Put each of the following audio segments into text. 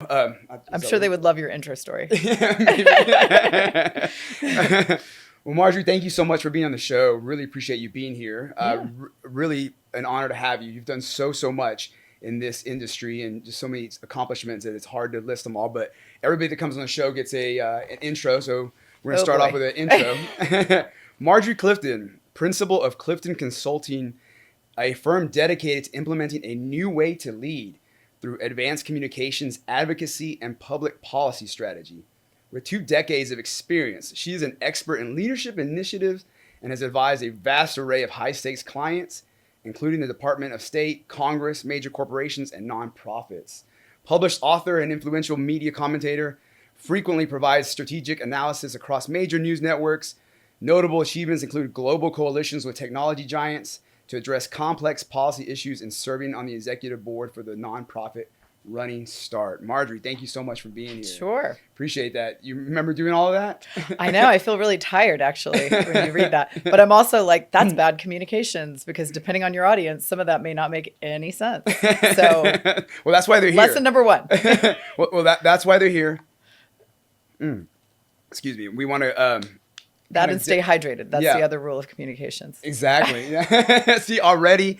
I'm sure they would love your intro story. Well, Marjorie, thank you so much for being on the show. Really appreciate you being here. Really an honor to have you. You've done so much in this industry and just so many accomplishments that it's hard to list them all. But everybody that comes on the show gets an intro. So we're going to start off with an intro. Marjorie Clifton, principal of Clifton Consulting, a firm dedicated to implementing a new way to lead through advanced communications, advocacy, and public policy strategy. With 2 decades of experience, she is an expert in leadership initiatives and has advised a vast array of high-stakes clients, including the Department of State, Congress, major corporations, and nonprofits. Published author and influential media commentator, frequently provides strategic analysis across major news networks. Notable achievements include global coalitions with technology giants to address complex policy issues and serving on the executive board for the nonprofit Running Start. Marjorie, thank you so much for being here. Sure. Appreciate that. You remember doing all of that? I know. I feel really tired, actually, when you read that. But I'm also like, that's bad communications, because depending on your audience, some of that may not make any sense. So, well, that's why they're here. Lesson number 1. That's why they're here. Excuse me. We want to... that and stay hydrated. That's the other rule of communications. Exactly. See, already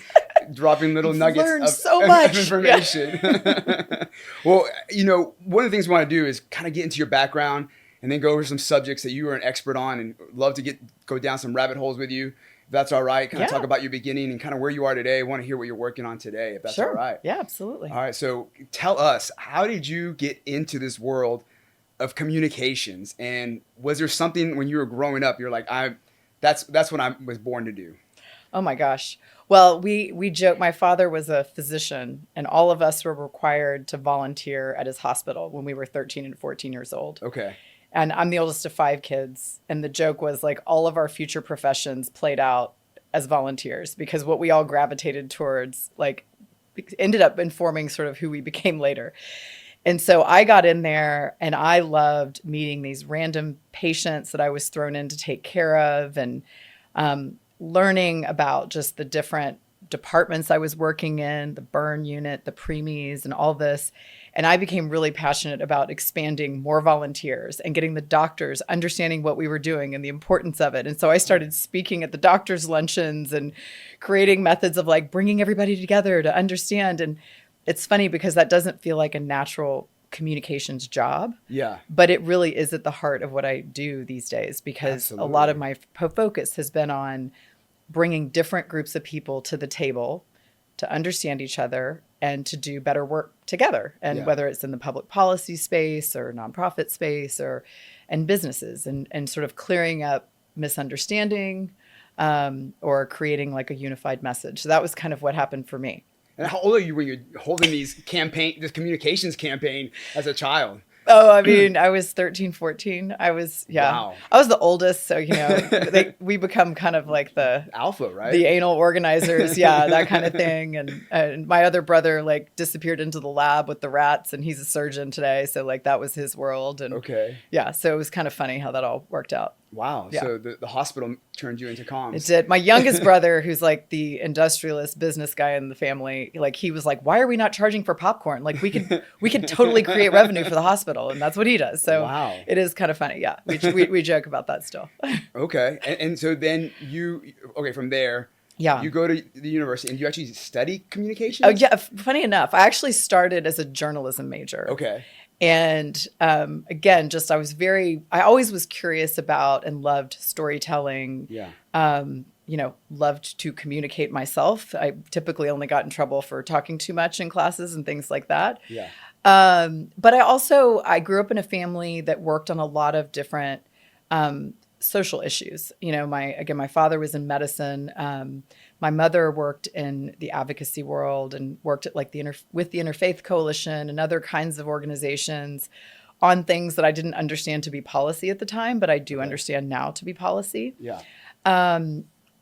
dropping little nuggets of information. Yeah. Well, one of the things we want to do is kind of get into your background and then go over some subjects that you are an expert on, and love to go down some rabbit holes with you. If that's all right, kind of talk about your beginning and kind of where you are today. I want to hear what you're working on today, if that's all right. Yeah, absolutely. All right. So tell us, how did you get into this world of communications, and was there something when you were growing up you're like, that's what I was born to do? Oh my gosh. Well, we joke, my father was a physician, and all of us were required to volunteer at his hospital when we were 13 and 14 years old. Okay. And I'm the oldest of 5 kids, and the joke was like all of our future professions played out as volunteers, because what we all gravitated towards like ended up informing sort of who we became later. And so I got in there, and I loved meeting these random patients that I was thrown in to take care of, and learning about just the different departments I was working in, the burn unit, the preemies, and all this. And I became really passionate about expanding more volunteers and getting the doctors understanding what we were doing and the importance of it. And so I started speaking at the doctors' luncheons and creating methods of like bringing everybody together to understand. And it's funny because that doesn't feel like a natural communications job. Yeah. But it really is at the heart of what I do these days, because a lot of my focus has been on bringing different groups of people to the table to understand each other and to do better work together. And whether it's in the public policy space or nonprofit space and businesses, and sort of clearing up misunderstanding or creating like a unified message. So that was kind of what happened for me. And how old are you when you're holding this communications campaign as a child? Oh, I mean, I was 13, 14. I was, Wow. I was the oldest. So, we become kind of like the alpha, right? The anal organizers. Yeah, that kind of thing. And my other brother like disappeared into the lab with the rats, and he's a surgeon today. So like that was his world. And okay. Yeah. So it was kind of funny how that all worked out. Wow. Yeah. So the hospital turned you into comms. It did. My youngest brother, who's like the industrialist business guy in the family, like he was like, why are we not charging for popcorn? Like we could totally create revenue for the hospital. And that's what he does. So wow. It is kind of funny. Yeah. We joke about that still. Okay. And so then from there, you go to the university and you actually study communications? Oh yeah. Funny enough, I actually started as a journalism major. Okay. And again, I always was curious about and loved storytelling. Yeah. Loved to communicate myself. I typically only got in trouble for talking too much in classes and things like that. Yeah. But I grew up in a family that worked on a lot of different social issues. My father was in medicine. My mother worked in the advocacy world and worked at like with the Interfaith Coalition and other kinds of organizations on things that I didn't understand to be policy at the time, but I do understand now to be policy. Yeah.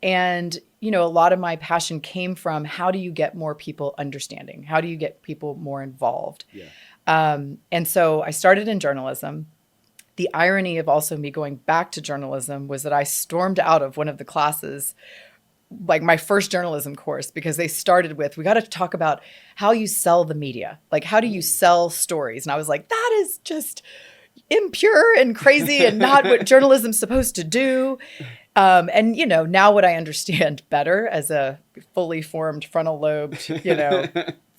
And a lot of my passion came from how do you get more people understanding? How do you get people more involved? Yeah. And so I started in journalism. The irony of also me going back to journalism was that I stormed out of one of the classes like my first journalism course, because they started with, we got to talk about how you sell the media. Like, how do you sell stories? And I was like, that is just impure and crazy and not what journalism's supposed to do. And, you know, now what I understand better as a fully formed frontal lobed, you know,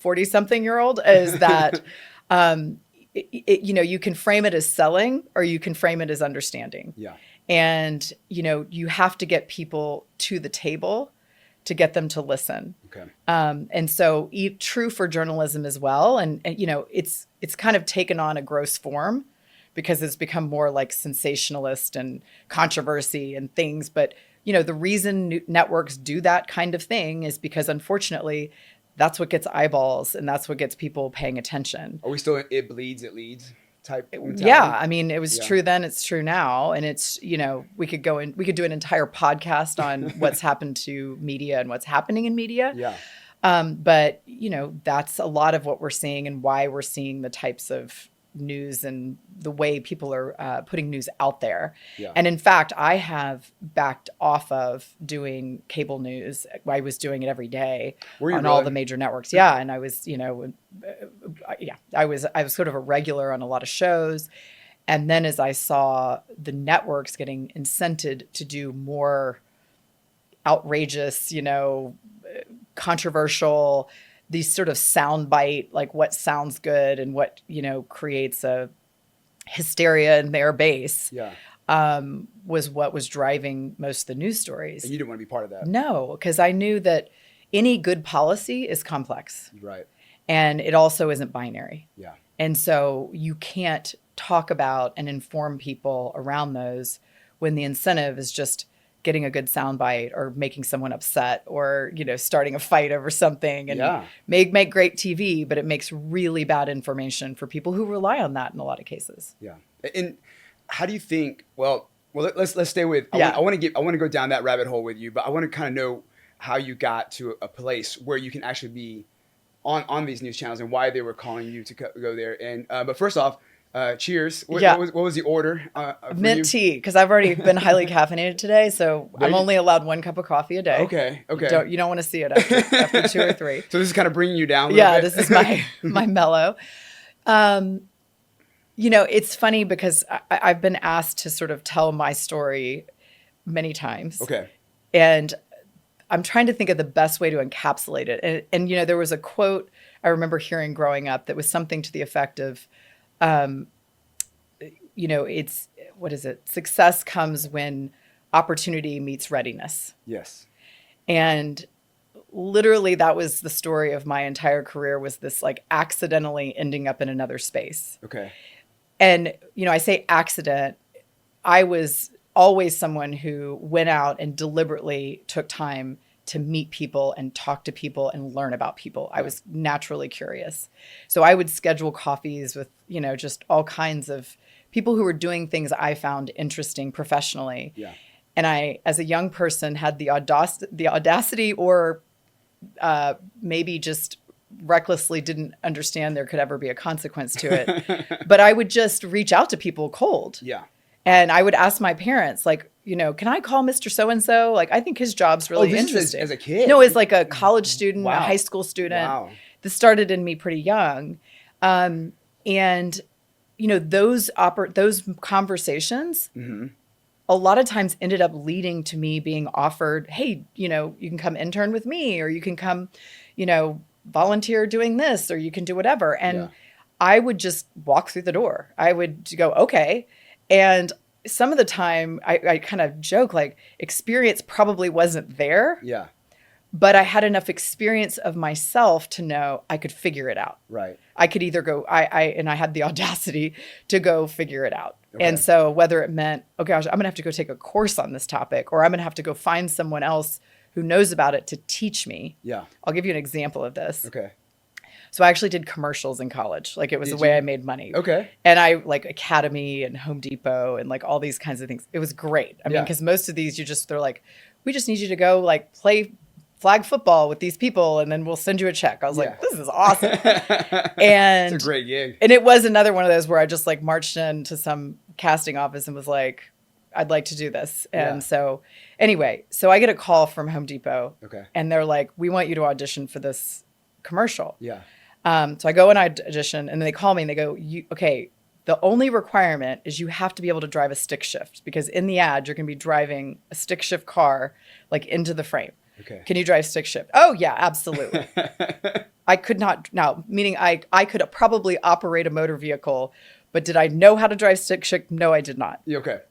40-something-year-old is that, you know, you can frame it as selling or you can frame it as understanding. Yeah. And, you know, you have to get people to the table to get them to listen. Okay. And so true for journalism as well. And, you know, it's kind of taken on a gross form because it's become more like sensationalist and controversy and things. But, you know, the reason networks do that kind of thing is because, unfortunately, that's what gets eyeballs and that's what gets people paying attention. Are we still it bleeds, it leads type mentality? Yeah. I mean, it was true then, it's true now. And it's, you know, we could do an entire podcast on what's happened to media and what's happening in media. Yeah. But, you know, that's a lot of what we're seeing and why we're seeing the types of news and the way people are putting news out there. Yeah. And in fact, I have backed off of doing cable news. I was doing it every day on all the major networks. Yeah. And I was, you know, I was sort of a regular on a lot of shows. And then as I saw the networks getting incented to do more outrageous, you know, controversial, these sort of soundbite, like what sounds good and what, you know, creates a hysteria in their base, was what was driving most of the news stories. And you didn't want to be part of that. No, because I knew that any good policy is complex. Right. And it also isn't binary. Yeah. And so you can't talk about and inform people around those when the incentive is just getting a good soundbite or making someone upset or, you know, starting a fight over something and make great TV, but it makes really bad information for people who rely on that in a lot of cases. Yeah. And how do you think, well, let's stay with, I want to go down that rabbit hole with you, but I want to kind of know how you got to a place where you can actually be on these news channels and why they were calling you to go there. And, but first off, cheers. What was the order? Mint tea, because I've already been highly caffeinated today, so I'm only allowed 1 cup of coffee a day. Okay. You don't want to see it after 2 or 3. So this is kind of bringing you down a little bit? This is my mellow. You know, it's funny because I've been asked to sort of tell my story many times. Okay. And I'm trying to think of the best way to encapsulate it. And you know, there was a quote I remember hearing growing up that was something to the effect of, you know, what is it? Success comes when opportunity meets readiness. Yes. And literally that was the story of my entire career, was this like accidentally ending up in another space. Okay. And, you know, I say accident. I was always someone who went out and deliberately took time to meet people and talk to people and learn about people. I was naturally curious. So I would schedule coffees with, you know, just all kinds of people who were doing things I found interesting professionally. Yeah. And I, as a young person, had the audacity or maybe just recklessly didn't understand there could ever be a consequence to it. But I would just reach out to people cold. Yeah. And I would ask my parents, like, you know, can I call Mr. So-and-so? Like, I think his job's really interesting. As a kid? No, as like a college student, a high school student. Wow. This started in me pretty young. And, you know, those conversations, a lot of times ended up leading to me being offered, hey, you know, you can come intern with me, or you can come, you know, volunteer doing this, or you can do whatever. And I would just walk through the door. I would go, okay. And some of the time I kind of joke, like, experience probably wasn't there. Yeah. But I had enough experience of myself to know I could figure it out. Right. I could either go, and I had the audacity to go figure it out. Okay. And so whether it meant, oh gosh, I'm going to have to go take a course on this topic, or I'm going to have to go find someone else who knows about it to teach me. Yeah. I'll give you an example of this. Okay. So I actually did commercials in college. Like, it was the way I made money. Okay. And I like Academy and Home Depot and like all these kinds of things. It was great. I mean, because most of these they're like, we just need you to go like play flag football with these people and then we'll send you a check. I was like, this is awesome. And it's a great gig. And it was another one of those where I just like marched into some casting office and was like, I'd like to do this. And Yeah. so anyway, so I get a call from Home Depot Okay. and they're like, we want you to audition for this commercial. Yeah. So I go and I audition and then they call me and they go, okay, the only requirement is you have to be able to drive a stick shift because in the ad, you're going to be driving a stick shift car like into the frame. Okay. Can you drive stick shift? Oh yeah, absolutely. I could not now, meaning I could probably operate a motor vehicle, but did I know how to drive stick shift? No, I did not. Okay.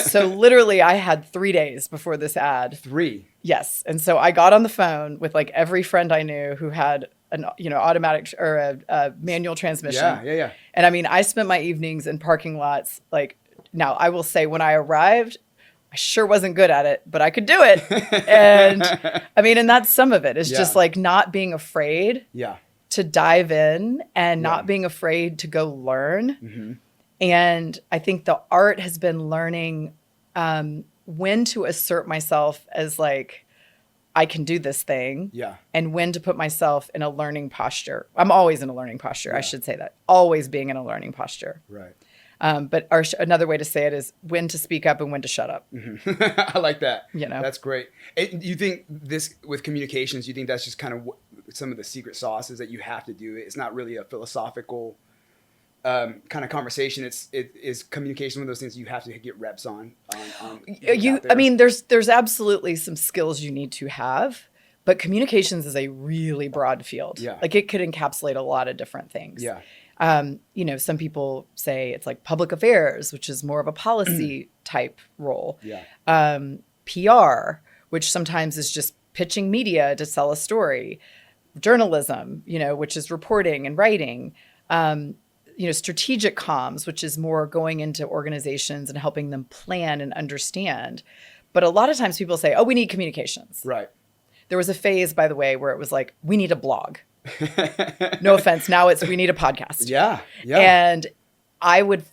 So literally I had 3 days before this ad. 3. Yes. And so I got on the phone with like every friend I knew who had an, automatic or a manual transmission. Yeah. And I mean, I spent my evenings in parking lots. Like now I will say when I arrived, I sure wasn't good at it, but I could do it. And I mean, and that's some of it. It's just like not being afraid to dive in and not being afraid to go learn. Mm-hmm. And I think the art has been learning when to assert myself as like, I can do this thing. Yeah. And when to put myself in a learning posture. I'm always in a learning posture. I should say that. Always being in a learning posture. Right. But another way to say it is when to speak up and when to shut up. Mm-hmm. I like that. That's great. And you think this with communications, you think that's just kind of some of the secret sauce is that you have to do it. It's not really a philosophical kind of conversation. It is communication, one of those things you have to get reps on. I mean, there's absolutely some skills you need to have, but communications is a really broad field. Yeah. Like it could encapsulate a lot of different things. Yeah. Some people say it's like public affairs, which is more of a policy type role. Yeah. PR, which sometimes is just pitching media to sell a story. Journalism, which is reporting and writing. Strategic comms, which is more going into organizations and helping them plan and understand. But a lot of times people say, oh, we need communications. Right. There was a phase, by the way, where it was like, we need a blog. No offense. Now it's, we need a podcast. Yeah. And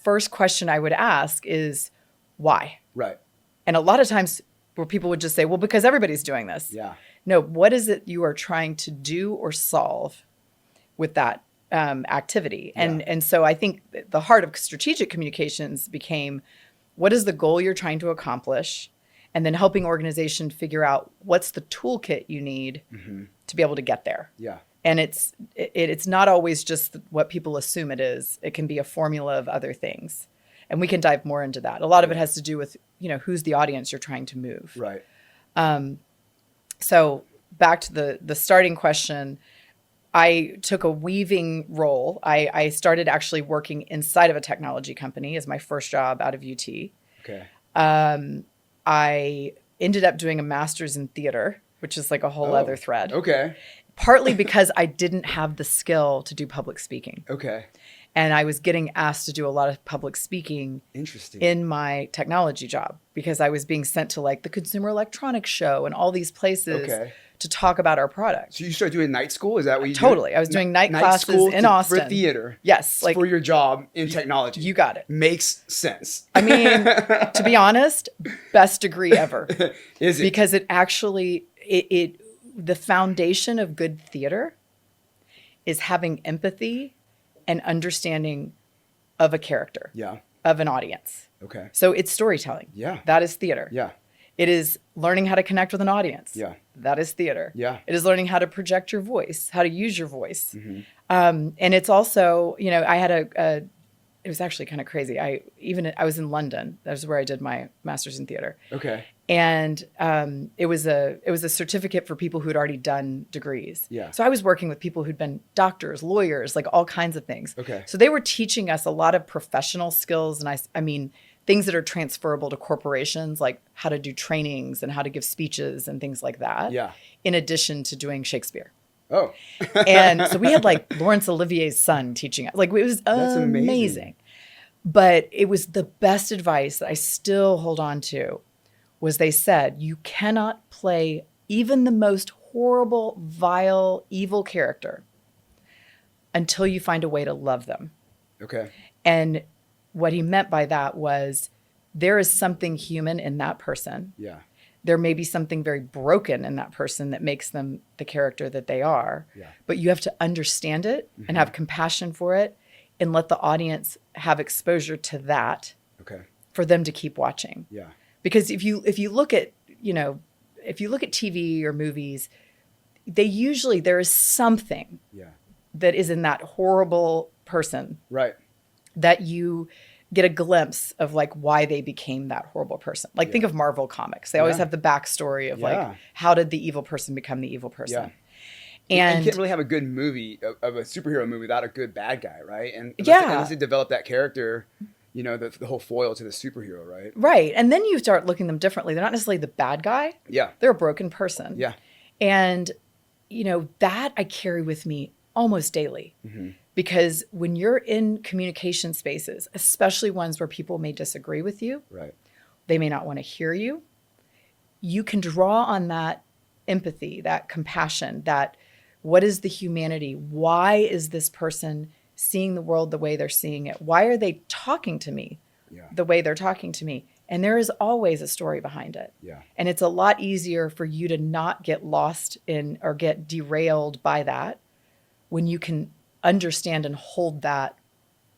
first question I would ask is why? Right. And a lot of times where people would just say, well, because everybody's doing this. Yeah. No, what is it you are trying to do or solve with that activity? And so I think the heart of strategic communications became, what is the goal you're trying to accomplish? And then helping organization figure out what's the toolkit you need to be able to get there. Yeah. And it's not always just what people assume it is. It can be a formula of other things. And we can dive more into that. A lot of it has to do with, who's the audience you're trying to move. Right. So back to the starting question, I took a weaving role. I started actually working inside of a technology company as my first job out of UT. Okay. I ended up doing a master's in theater, which is like a whole other thread. Okay. Partly because I didn't have the skill to do public speaking. Okay. And I was getting asked to do a lot of public speaking in my technology job because I was being sent to like the Consumer Electronics Show and all these places to talk about our product. So you started doing night school? Is that what you did? Totally. I was doing night classes in Austin. For theater. Yes. Like, for your job in technology. You got it. Makes sense. I mean, to be honest, best degree ever. Is it? Because it actually, the foundation of good theater is having empathy and understanding of a character, of an audience. Okay. So it's storytelling. Yeah. That is theater. Yeah. It is learning how to connect with an audience. Yeah. That is theater. Yeah. It is learning how to project your voice, how to use your voice. And it's also, I had it was actually kind of crazy. I was in London. That was where I did my master's in theater. Okay. And it was a certificate for people who had already done degrees. Yeah. So I was working with people who'd been doctors, lawyers, like all kinds of things. Okay. So they were teaching us a lot of professional skills, and I mean things that are transferable to corporations, like how to do trainings and how to give speeches and things like that. Yeah. In addition to doing Shakespeare. Oh. And so we had like Laurence Olivier's son teaching us. Like it was amazing. But it was the best advice that I still hold on to was they said, you cannot play even the most horrible, vile, evil character until you find a way to love them. Okay. And what he meant by that was there is something human in that person. Yeah. There may be something very broken in that person that makes them the character that they are. Yeah. But you have to understand it and have compassion for it and let the audience have exposure to that. Okay. for them to keep watching. Yeah. Because if you look at, if you look at TV or movies, there is something that is in that horrible person. Right. That you get a glimpse of like why they became that horrible person. Like think of Marvel comics. They always have the backstory of like, how did the evil person become the evil person? Yeah. And you can't really have a good movie of a superhero movie without a good bad guy, right? And unless they develop that character, the whole foil to the superhero, right? Right. And then you start looking at them differently. They're not necessarily the bad guy. Yeah. They're a broken person. Yeah. And, that I carry with me almost daily. Mm-hmm. Because when you're in communication spaces, especially ones where people may disagree with you, right? They may not want to hear you. You can draw on that empathy, that compassion, that what is the humanity? Why is this person seeing the world the way they're seeing it? Why are they talking to me the way they're talking to me? And there is always a story behind it. Yeah. And it's a lot easier for you to not get lost in or get derailed by that when you can understand and hold that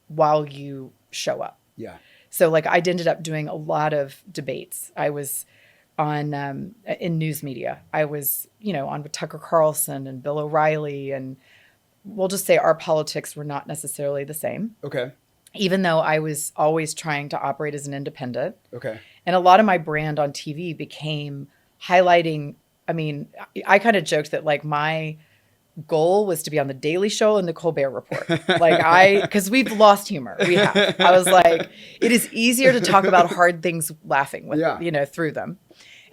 while you show up. Yeah. So like I ended up doing a lot of debates. I was on in news media. I was, on with Tucker Carlson and Bill O'Reilly, and we'll just say our politics were not necessarily the same. Okay. Even though I was always trying to operate as an independent. Okay. And a lot of my brand on TV became highlighting, I kind of joked that like my goal was to be on the Daily Show and the Colbert Report. Because we've lost humor. We have. I was like, it is easier to talk about hard things laughing with, through them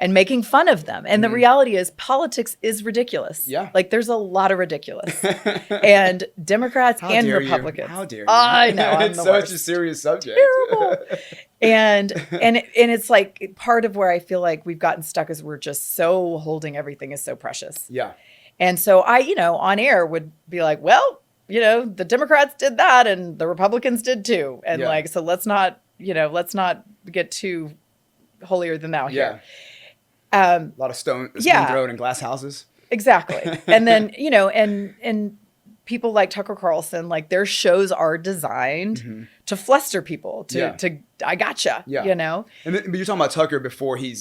and making fun of them. And the reality is politics is ridiculous. Yeah. Like there's a lot of ridiculous. And Democrats and Republicans. How dare you? I know. I'm it's the such worst. a serious subject. Terrible. And it's like part of where I feel like we've gotten stuck is we're just so holding everything as so precious. Yeah. And so I, on air would be like, well, the Democrats did that and the Republicans did too. And so let's not get too holier than thou here. A lot of stone thrown in glass houses. Exactly. And then, and people like Tucker Carlson, like their shows are designed to fluster people, to I gotcha, And then, but you're talking about Tucker before he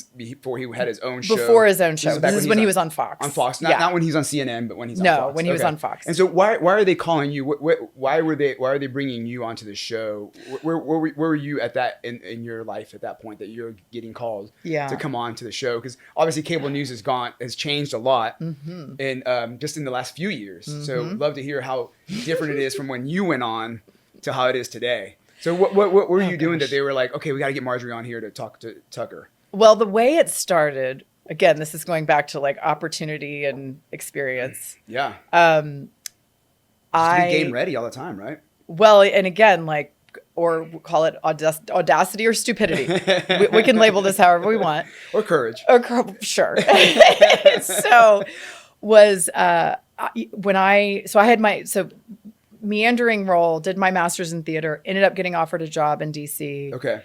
had his own show. Before his own show. This is when he was on Fox. On Fox, not when he's on CNN, but when he's on Fox. No, when he was on Fox. And so why are they calling you? Why are they bringing you onto the show? Where were you at that in your life at that point that you're getting called to come on to the show? Because obviously cable news has changed a lot, and just in the last few years. So love to hear how different it is from when you went on to how it is today. So what were you doing that they were like, okay, we got to get Marjorie on here to talk to Tucker? Well, the way it started, again, this is going back to like opportunity and experience. Yeah. Be game ready all the time, right? Well, and again, like, or we'll call it audacity or stupidity. we can label this however we want. Or courage. Sure. So I had my meandering role, did my master's in theater, ended up getting offered a job in DC. Okay.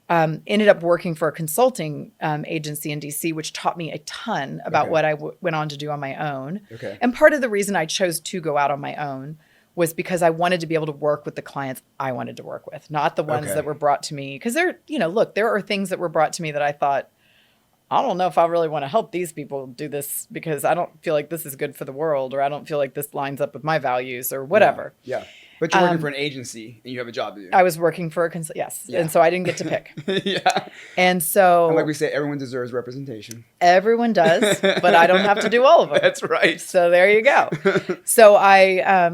Ended up working for a consulting agency in DC, which taught me a ton about what I went on to do on my own. Okay. And part of the reason I chose to go out on my own was because I wanted to be able to work with the clients I wanted to work with, not the ones that were brought to me. Because there are things that were brought to me that I thought, I don't know if I really want to help these people do this because I don't feel like this is good for the world, or I don't feel like this lines up with my values or whatever. Yeah. But you're working for an agency and you have a job to do. I was working for yes. Yeah. And so I didn't get to pick. Yeah. And so. And like we say, everyone deserves representation. Everyone does, but I don't have to do all of them. That's right. So there you go. So I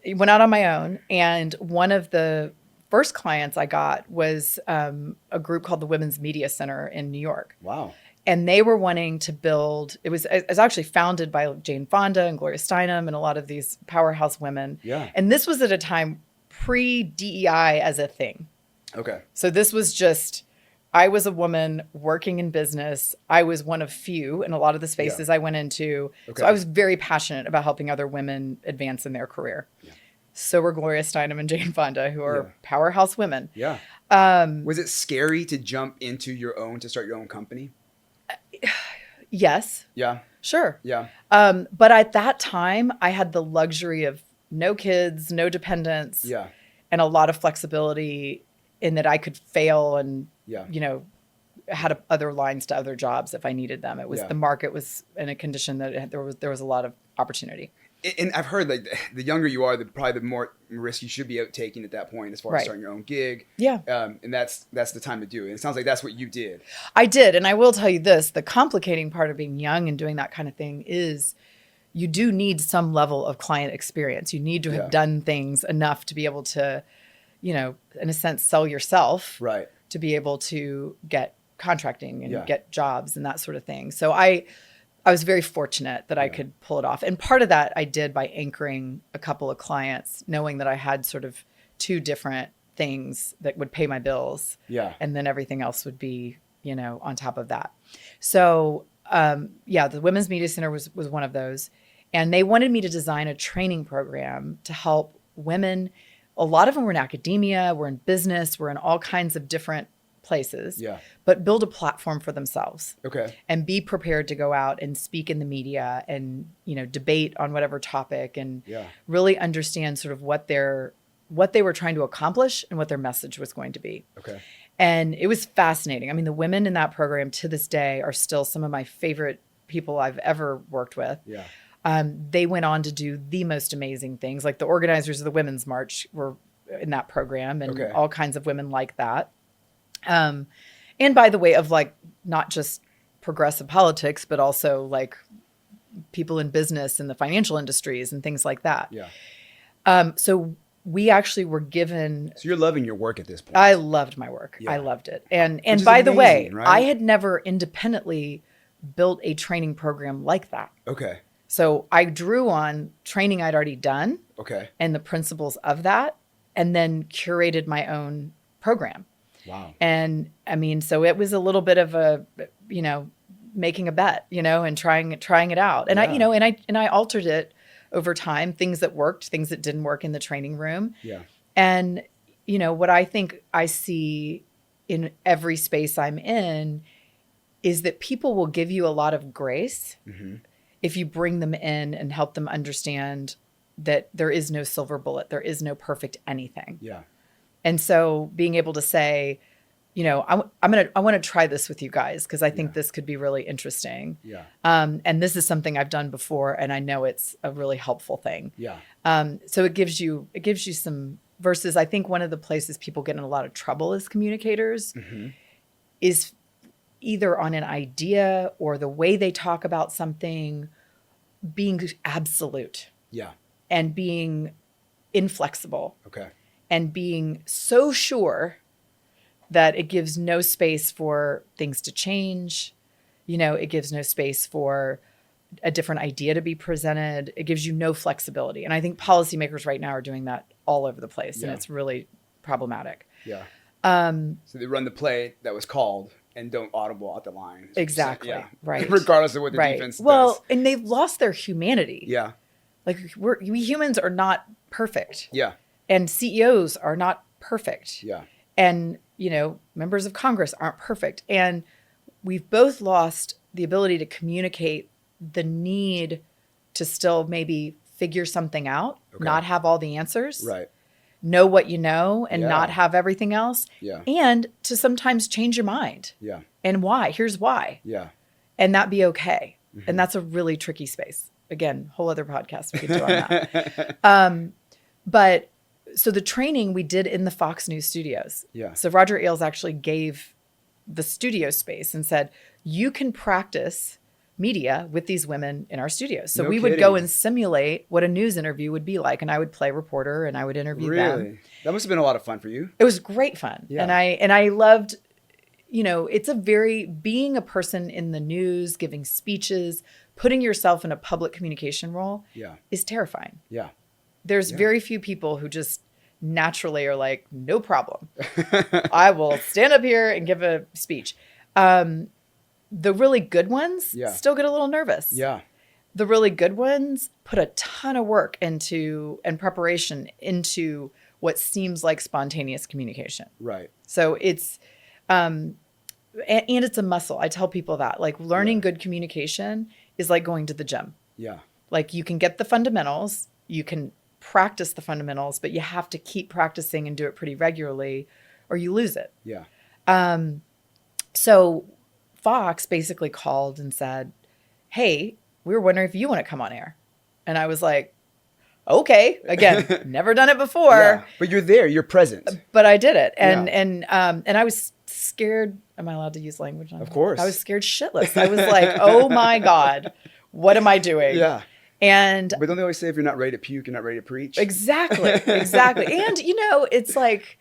went out on my own, and one of the first clients I got was a group called the Women's Media Center in New York. Wow. And they were wanting to build, it was actually founded by Jane Fonda and Gloria Steinem and a lot of these powerhouse women. Yeah. And this was at a time pre-DEI as a thing. Okay. So this was just, I was a woman working in business. I was one of few in a lot of the spaces I went into. Okay. So I was very passionate about helping other women advance in their career. Yeah. So were Gloria Steinem and Jane Fonda, who are powerhouse women. Yeah. Was it scary to jump into to start your own company? Yes. Yeah. Sure. Yeah. But at that time, I had the luxury of no kids, no dependents, and a lot of flexibility. in that I could fail and, Yeah. had other lines to other jobs if I needed them. It was the market was in a condition that there was a lot of opportunity. And I've heard like the younger you are, probably the more risk you should be out taking at that point as far as starting your own gig. Yeah. And that's the time to do it. And it sounds like that's what you did. I did. And I will tell you this, the complicating part of being young and doing that kind of thing is you do need some level of client experience. You need to have done things enough to be able to, in a sense, sell yourself. Right. To be able to get contracting and get jobs and that sort of thing. So I was very fortunate that I could pull it off. And part of that I did by anchoring a couple of clients, knowing that I had sort of two different things that would pay my bills. Yeah. And then everything else would be, on top of that. So, the Women's Media Center was one of those. And they wanted me to design a training program to help women. A lot of them were in academia, were in business, were in all kinds of different places, but build a platform for themselves. Okay. And be prepared to go out and speak in the media and, debate on whatever topic and really understand sort of what they were trying to accomplish and what their message was going to be. Okay. And it was fascinating. I mean, the women in that program to this day are still some of my favorite people I've ever worked with. Yeah. They went on to do the most amazing things. Like the organizers of the Women's March were in that program and all kinds of women like that. And by the way, of like not just progressive politics, but also like people in business and the financial industries and things like that. Yeah. So we actually were given. So you're loving your work at this point. I loved my work. Yeah. I loved it. And amazing, by the way, right? I had never independently built a training program like that. Okay. So I drew on training I'd already done. Okay. And the principles of that, and then curated my own program. Wow. And I mean, so it was a little bit of a, making a bet, and trying it out. And I altered it over time, things that worked, things that didn't work in the training room. Yeah. And, what I think I see in every space I'm in is that people will give you a lot of grace if you bring them in and help them understand that there is no silver bullet, there is no perfect anything. Yeah. And so being able to say, I want to try this with you guys because I think this could be really interesting. Yeah. And this is something I've done before, and I know it's a really helpful thing. Yeah. So it gives you some versus. I think one of the places people get in a lot of trouble as communicators is either on an idea or the way they talk about something being absolute. Yeah. And being inflexible. Okay. And being so sure that it gives no space for things to change. It gives no space for a different idea to be presented. It gives you no flexibility. And I think policymakers right now are doing that all over the place. And it's really problematic. Yeah. So they run the play that was called and don't audible out the line. Exactly. Yeah. Right. Regardless of what the defense does. Well, and they've lost their humanity. Yeah. Like we humans are not perfect. Yeah. And CEOs are not perfect. Yeah. And, members of Congress aren't perfect. And we've both lost the ability to communicate the need to still maybe figure something out, not have all the answers. Right. Know what you know and not have everything else. Yeah. And to sometimes change your mind. Yeah. And why? Here's why. Yeah. And that be okay. And that's a really tricky space. Again, whole other podcast we could do on that. But so the training we did in the Fox News studios. Yeah. So Roger Ailes actually gave the studio space and said, you can practice media with these women in our studios. So No we kidding. would go and simulate what a news interview would be like. And I would play reporter and I would interview them. Really? That must have been a lot of fun for you. It was great fun. Yeah. And I loved, it's being a person in the news, giving speeches, putting yourself in a public communication role is terrifying. Yeah. There's very few people who just naturally are like, no problem. I will stand up here and give a speech. The really good ones still get a little nervous. Yeah. The really good ones put a ton of work into and preparation into what seems like spontaneous communication. Right. So it's, and it's a muscle. I tell people that like learning good communication is like going to the gym. Yeah. Like you can get the fundamentals, you can practice the fundamentals, but you have to keep practicing and do it pretty regularly or you lose it. Yeah. So Fox basically called and said, hey, we were wondering if you want to come on air. And I was like, okay, again, never done it before. Yeah. But you're there, you're present. But I did it. And Yeah. and I was scared. Am I allowed to use language on Of it? course. I was scared shitless. I was like, oh my God, what am I doing? Yeah. And But don't they always say if you're not ready to puke, you're not ready to preach? exactly. And it's like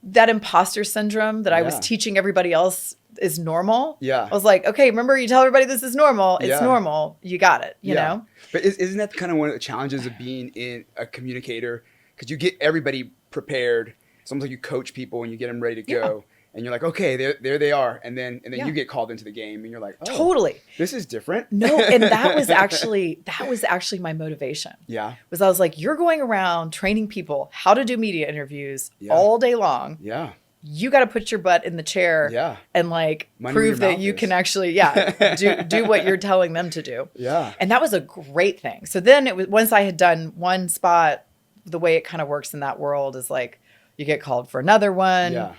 that imposter syndrome that I was Yeah. teaching everybody else is normal. Yeah. I was like, okay, remember you tell everybody this is normal. It's Yeah. normal. You got it, you Yeah. know? But isn't that kind of one of the challenges of being in a communicator? Because you get everybody prepared. It's almost like you coach people and you get them ready to go. And you're like, okay, there they are. And then you get called into the game and you're like, oh, Totally. this is different. No, and that was actually my motivation. Yeah. I was like, you're going around training people how to do media interviews Yeah. all day long. Yeah. You got to put your butt in the chair Yeah. and like Mind where prove your that mouth you is. can actually, do what you're telling them to do. Yeah. And that was a great thing. So then it was, once I had done one spot, the way it kind of works in that world is like you get called for another one. Yeah.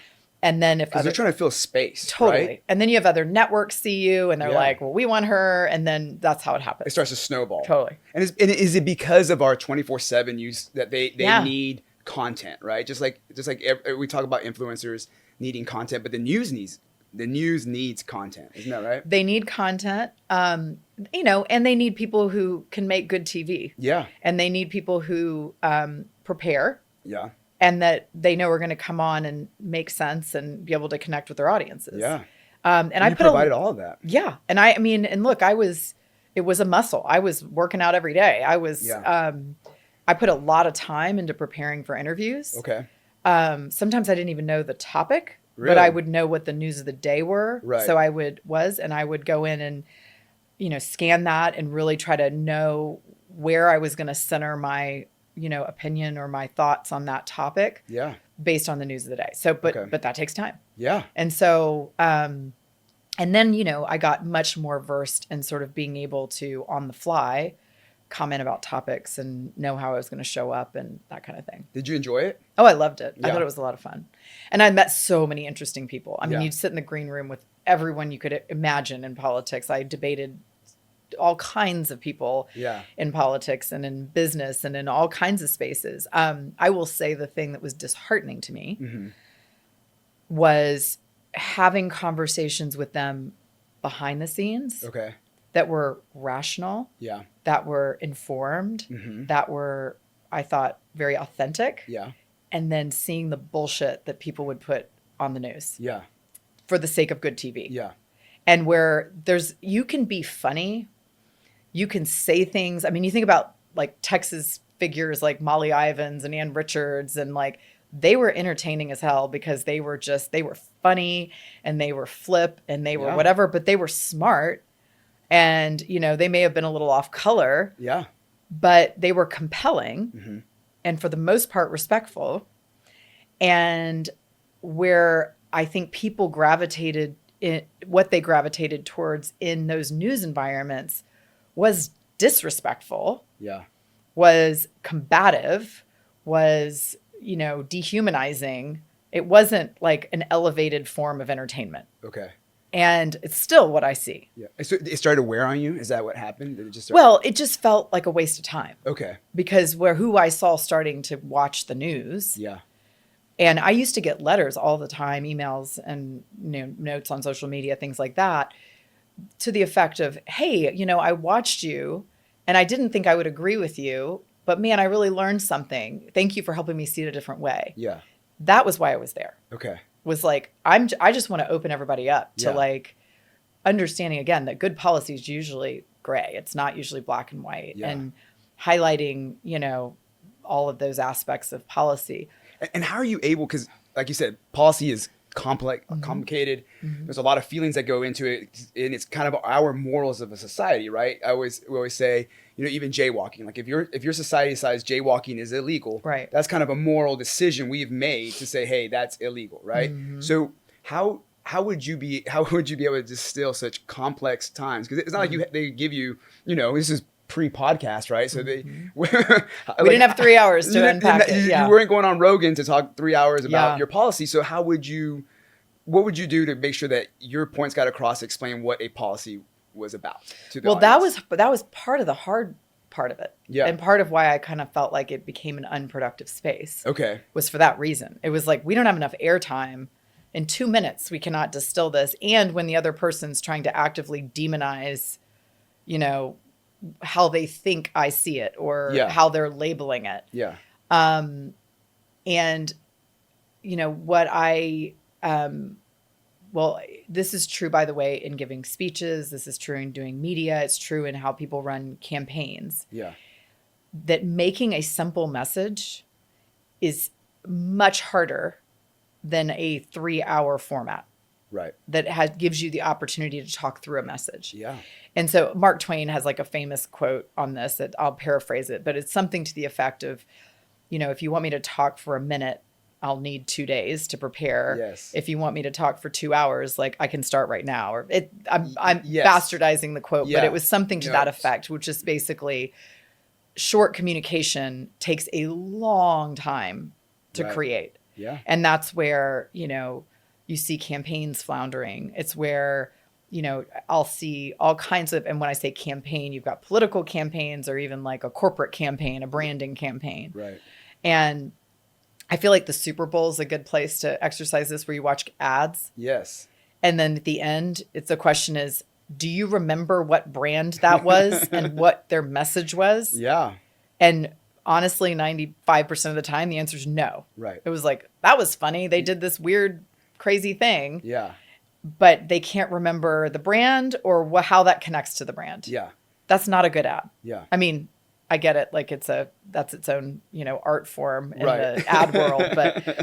And then if Because they're trying to fill space. totally. Right? And then you have other networks see you and they're Yeah. like, well, we want her. And then that's how it It happens. starts to snowball. Totally. And is it because of our 24/7 use that they Yeah. need content, right? Just like we talk about influencers needing content, but the news needs content. Isn't that right? They need content, and they need people who can make good TV. Yeah. And they need people who prepare Yeah. and that they know are going to come on and make sense and be able to connect with their audiences. Yeah. And I you put provided all of that. Yeah. And I mean, and look, it was a muscle. I was working out every day. I put a lot of time into preparing for interviews. Okay. Sometimes I didn't even know the topic, but Really? I would know what the news of the day were. Right. So I would go in and, scan that and really try to know where I was going to center my, opinion or my thoughts on that topic Yeah. based on the news of the day. So, but Okay. that takes time. Yeah. And so, and then, I got much more versed in sort of being able to, on the fly, comment about topics and know how I was going to show up and that kind of thing. Did you enjoy it? Oh, I loved it. I Yeah. thought it was a lot of fun. And I met so many interesting people. I mean, Yeah. you'd sit in the green room with everyone you could imagine in politics. I debated all kinds of people Yeah. in politics and in business and in all kinds of spaces. I will say the thing that was disheartening to me Mm-hmm. was having conversations with them behind the scenes Okay. that were rational, Yeah. that were informed, Mm-hmm. that were, I thought, very authentic. Yeah. And then seeing the bullshit that people would put on the news Yeah. for the sake of good TV. Yeah. And where you can be funny, you can say things. I mean, you think about like Texas figures like Molly Ivins and Ann Richards, and like they were entertaining as hell because they were funny and they were flip and they were Yeah. whatever, but they were smart. And, they may have been a little off color, Yeah. but they were compelling. Mm-hmm. And for the most part, respectful. And where I think people what they gravitated towards in those news environments was disrespectful, Yeah. was combative, was, dehumanizing. It wasn't like an elevated form of entertainment. Okay. And it's still what I see. Yeah. So it started to wear on you? Is that what happened? Did it just Well, it just felt like a waste of time Okay. because who I saw starting to watch the news. Yeah. And I used to get letters all the time, emails and notes on social media, things like that, to the effect of, hey, I watched you and I didn't think I would agree with you, but man, I really learned something. Thank you for helping me see it a different way. Yeah. That was why I was there. Okay. Was like, I just want to open everybody up to Yeah. like understanding again that good policy is usually gray. It's not usually black and white. Yeah. And highlighting, all of those aspects of policy. And how are you able, because like you said, policy is complex, Mm-hmm. complicated. There's a lot of feelings that go into it, and it's kind of our morals of a society, right? We always say, even jaywalking. Like if your society decides jaywalking is illegal, Right. that's kind of a moral decision we've made to say, hey, that's illegal, right? Mm-hmm. So how would you be able to distill such complex times? Because it's not like they give you, this is pre-podcast, right? So they we didn't have 3 hours to unpack it. You weren't going on Rogan to talk 3 hours about Yeah. your policy. So what would you do to make sure that your points got across to explain what a policy was about to the Well, audience? that was part of the hard part of it. Yeah. And part of why I kind of felt like it became an unproductive space. Okay. Was for that reason. It was like, we don't have enough airtime. In 2 minutes, we cannot distill this. And when the other person's trying to actively demonize, you know, how they think I see it or how they're labeling it. Yeah. And, you know, well, this is true, by the way, in giving speeches. This is true in doing media. It's true in how people run campaigns. Yeah. That making a simple message is much harder than a 3-hour format. Right. That gives you the opportunity to talk through a message. Yeah. And so Mark Twain has like a famous quote on this that I'll paraphrase it, but it's something to the effect of, you know, if you want me to talk for a minute, I'll need 2 days to prepare. Yes. If you want me to talk for 2 hours, like I can start right now. Or I'm bastardizing the quote, but it was something to that effect, which is basically short communication takes a long time to create. Yeah. And that's where, you know, you see campaigns floundering. It's where, you know, I'll see all kinds of, and when I say campaign, you've got political campaigns or even like a corporate campaign, a branding campaign. Right. And I feel like the Super Bowl is a good place to exercise this, where you watch ads. Yes. And then at the end, the question is, do you remember what brand that was and what their message was? Yeah. And honestly, 95% of the time, the answer is no. Right. It was like, that was funny. They did this weird, crazy thing. Yeah. But they can't remember the brand or how that connects to the brand. Yeah. That's not a good ad. Yeah. I mean, I get it. Like that's its own, you know, art form in Right. the ad world,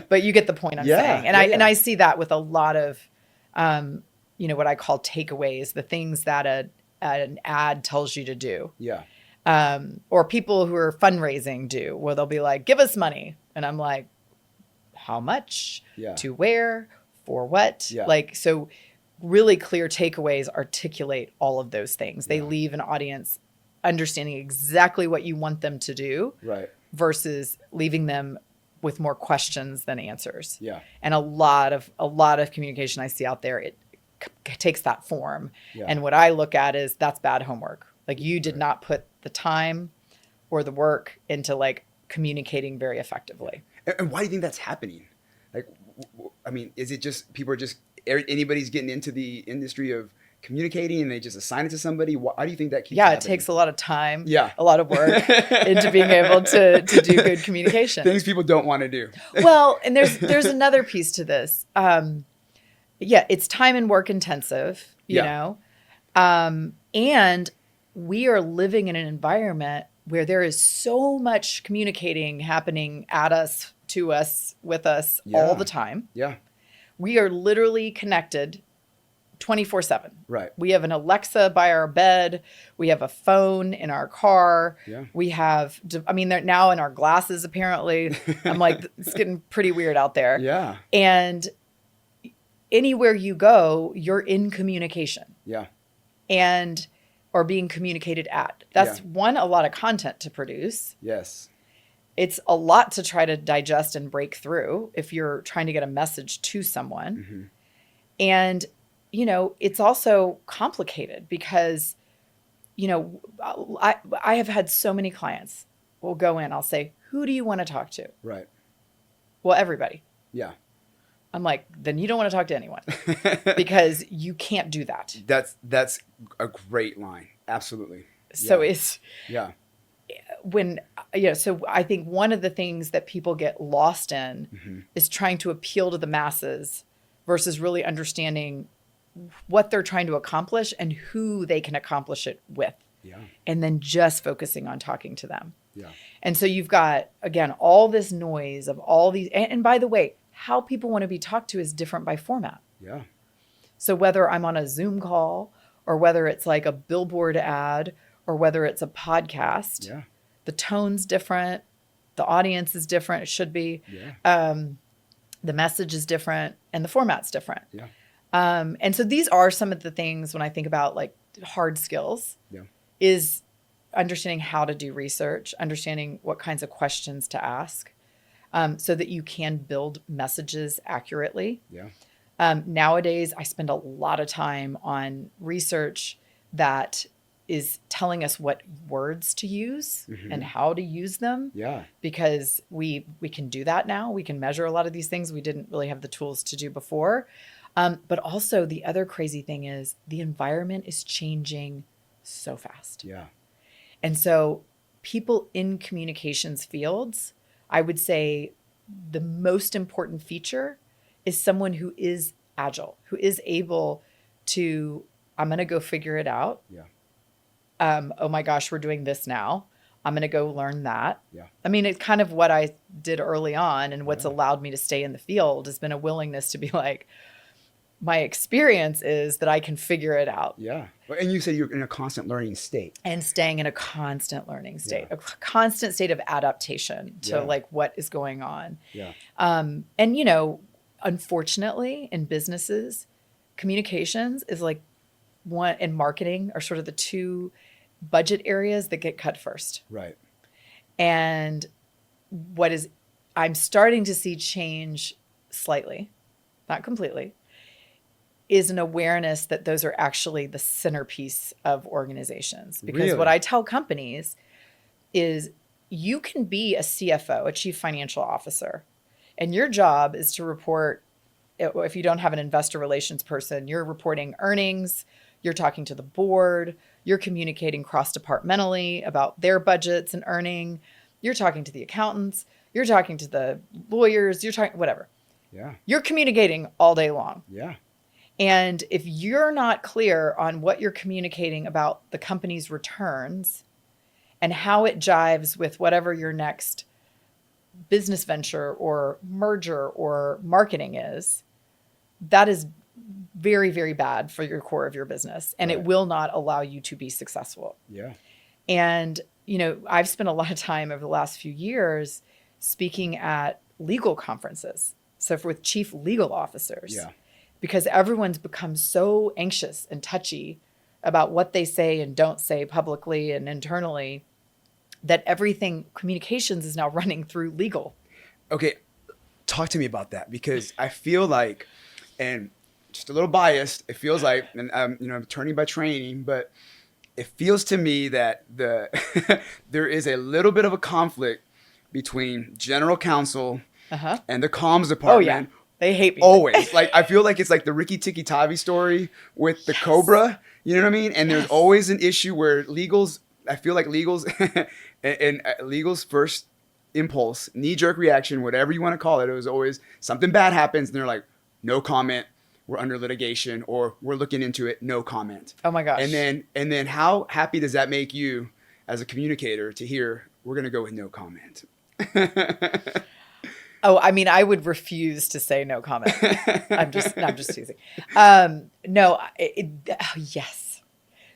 but you get the point I'm saying. And I see that with a lot of, you know, what I call takeaways, the things that an ad tells you to do. Yeah. Or people who are fundraising do, where they'll be like, give us money. And I'm like, how much? Yeah. To where? For what? Yeah. Like, so really clear takeaways articulate all of those things. They leave an audience understanding exactly what you want them to do. Right. Versus leaving them with more questions than answers. Yeah. And a lot of communication I see out there, it takes that form. Yeah. And what I look at is that's bad homework. Like you did not put the time or the work into like communicating very effectively. And why do you think that's happening? Like, I mean, is it just people are just anybody's getting into the industry of communicating and they just assign it to somebody? Why do you think that keeps happening? It takes a lot of time, a lot of work into being able to do good communication. Things people don't want to do. Well, and there's another piece to this. It's time and work intensive, you know, and we are living in an environment where there is so much communicating happening at us, to us, with us all the time. Yeah. We are literally connected 24/7. Right. We have an Alexa by our bed. We have a phone in our car. Yeah. We have, they're now in our glasses, apparently. I'm like, it's getting pretty weird out there. Yeah. And anywhere you go, you're in communication. Yeah. And, or being communicated at. That's one, a lot of content to produce. Yes. It's a lot to try to digest and break through if you're trying to get a message to someone. Mm-hmm. And, you know, it's also complicated because, you know, I have had so many clients will go in, I'll say, who do you want to talk to? Right. Well, everybody. Yeah. I'm like, then you don't want to talk to anyone because you can't do that. That's a great line. Absolutely. So it's when, so I think one of the things that people get lost in is trying to appeal to the masses versus really understanding what they're trying to accomplish and who they can accomplish it with. Yeah. And then just focusing on talking to them. Yeah. And so you've got, again, all this noise of all these, and by the way, how people want to be talked to is different by format. Yeah. So whether I'm on a Zoom call or whether it's like a billboard ad or whether it's a podcast, the tone's different. The audience is different. It should be. Yeah. The message is different and the format's different. Yeah. And so these are some of the things when I think about like hard skills is understanding how to do research, understanding what kinds of questions to ask, so that you can build messages accurately. Yeah. Nowadays, I spend a lot of time on research that is telling us what words to use and how to use them. Yeah. Because we can do that now. We can measure a lot of these things we didn't really have the tools to do before. But also the other crazy thing is the environment is changing so fast. Yeah. And so people in communications fields, I would say the most important feature is someone who is agile, who is able to, I'm going to go figure it out. Yeah. Oh my gosh, we're doing this now. I'm going to go learn that. Yeah. I mean, it's kind of what I did early on, and what's allowed me to stay in the field has been a willingness to be like, my experience is that I can figure it out. Yeah. And you said you're in a constant learning state. And staying in a constant learning state, a constant state of adaptation to like what is going on. Yeah. And, unfortunately in businesses, communications is like one, and marketing are sort of the two budget areas that get cut first. Right. And I'm starting to see change slightly, not completely, is an awareness that those are actually the centerpiece of organizations. Because Really? what I tell companies is you can be a CFO, a chief financial officer, and your job is to report, if you don't have an investor relations person, you're reporting earnings, you're talking to the board, you're communicating cross-departmentally about their budgets and earning, you're talking to the accountants, you're talking to the lawyers, you're talking, whatever. Yeah. You're communicating all day long. Yeah. And if you're not clear on what you're communicating about the company's returns and how it jives with whatever your next business venture or merger or marketing is, that is very, very bad for your core of your business. And it will not allow you to be successful. Yeah. And, I've spent a lot of time over the last few years speaking at legal conferences. So with chief legal officers. Yeah. Because everyone's become so anxious and touchy about what they say and don't say publicly and internally that everything communications is now running through legal. Okay. Talk to me about that, because I feel like, and just a little biased, it feels like, and I'm attorney by training, but it feels to me that there is a little bit of a conflict between general counsel and the comms department. Oh, yeah. They hate me. Always. Like, I feel like it's like the Ricky Tikki Tavi story with the Cobra. You know what I mean? And there's always an issue where I feel like legals and legals' first impulse, knee-jerk reaction, whatever you want to call it, it was always something bad happens and they're like, no comment, we're under litigation, or we're looking into it, no comment. Oh my gosh. And then how happy does that make you as a communicator to hear we're going to go with no comment? Oh, I mean, I would refuse to say no comment. I'm just teasing. Yes.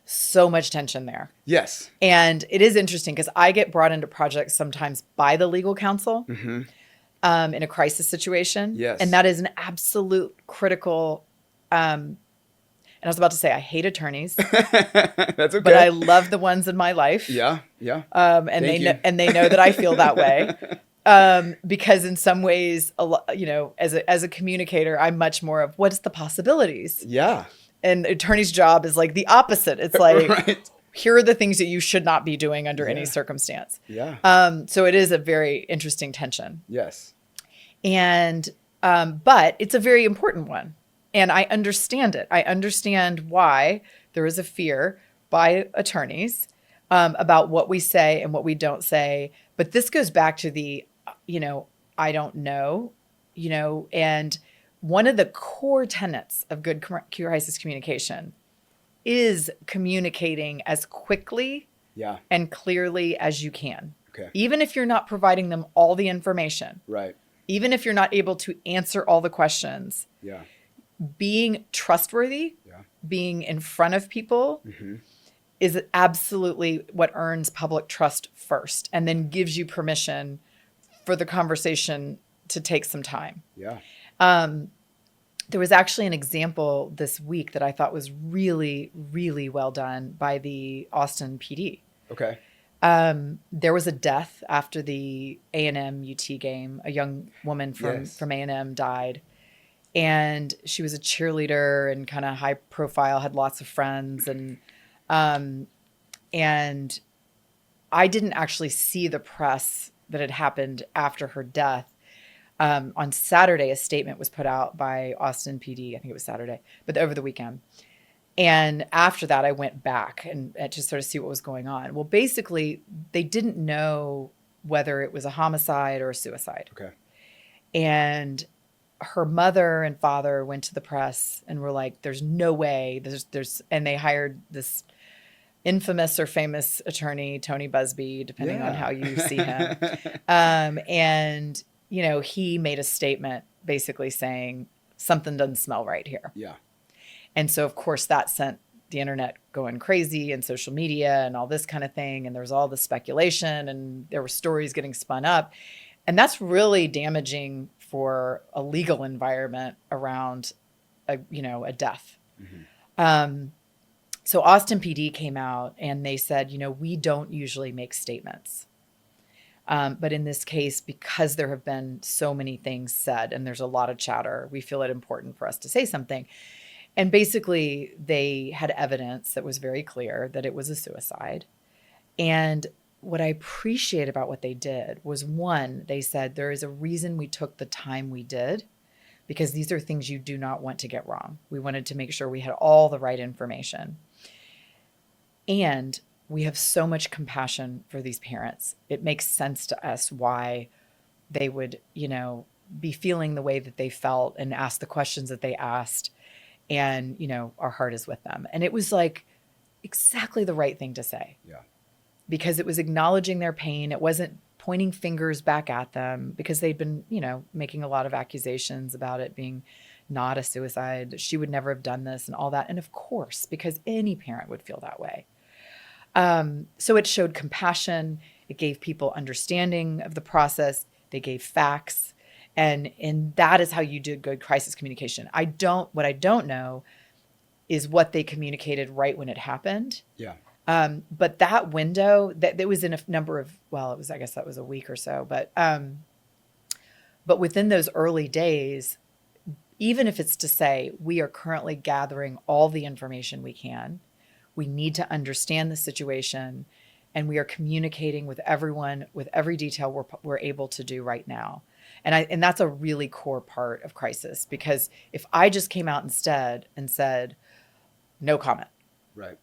So much tension there. Yes. And it is interesting because I get brought into projects sometimes by the legal counsel in a crisis situation. Yes. And that is an absolute critical, and I was about to say, I hate attorneys. That's okay. But I love the ones in my life. Yeah. Yeah. And they know that I feel that way. Because in some ways, as a communicator, I'm much more of what's the possibilities. Yeah. And attorney's job is like the opposite. It's like, right. Here are the things that you should not be doing under any circumstance. Yeah. So it is a very interesting tension. Yes. And, but it's a very important one. And I understand it. I understand why there is a fear by attorneys about what we say and what we don't say. But this goes back to the, I don't know, and one of the core tenets of good crisis communication is communicating as quickly and clearly as you can. Okay. Even if you're not providing them all the information. Right. Even if you're not able to answer all the questions. Yeah. Being trustworthy, being in front of people is absolutely what earns public trust first, and then gives you permission for the conversation to take some time. Yeah. There was actually an example this week that I thought was really, really well done by the Austin PD. Okay. There was a death after the A&M UT game. A young woman Yes. from A&M died. And she was a cheerleader and kind of high profile, had lots of friends. Um, and I didn't actually see the press that had happened after her death. On Saturday, a statement was put out by Austin PD. I think it was Saturday, but over the weekend. And after that, I went back and to sort of see what was going on. Well, basically, they didn't know whether it was a homicide or a suicide. Okay. And her mother and father went to the press and were like, "There's no way." And they hired this infamous or famous attorney, Tony Busby, depending on how you see him. And he made a statement basically saying something doesn't smell right here. Yeah. And so, of course, that sent the internet going crazy and social media and all this kind of thing. And there was all the speculation and there were stories getting spun up. And that's really damaging for a legal environment around a death. Mm-hmm. So Austin PD came out and they said, we don't usually make statements. But in this case, because there have been so many things said and there's a lot of chatter, we feel it important for us to say something. And basically, they had evidence that was very clear that it was a suicide. And what I appreciate about what they did was, one, they said there is a reason we took the time we did, because these are things you do not want to get wrong. We wanted to make sure we had all the right information. And we have so much compassion for these parents. It makes sense to us why they would, be feeling the way that they felt and ask the questions that they asked. And, our heart is with them. And it was like exactly the right thing to say. Yeah. Because it was acknowledging their pain. It wasn't pointing fingers back at them because they'd been, making a lot of accusations about it being not a suicide, that she would never have done this and all that. And of course, because any parent would feel that way. So it showed compassion. It gave people understanding of the process. They gave facts. And that is how you do good crisis communication. What I don't know is what they communicated right when it happened. Yeah. But that window that was in a number of, I guess that was a week or so, but within those early days, even if it's to say, we are currently gathering all the information we can, we need to understand the situation, and we are communicating with everyone with every detail we're able to do right now. And that's a really core part of crisis, because if I just came out instead and said, no comment. Right.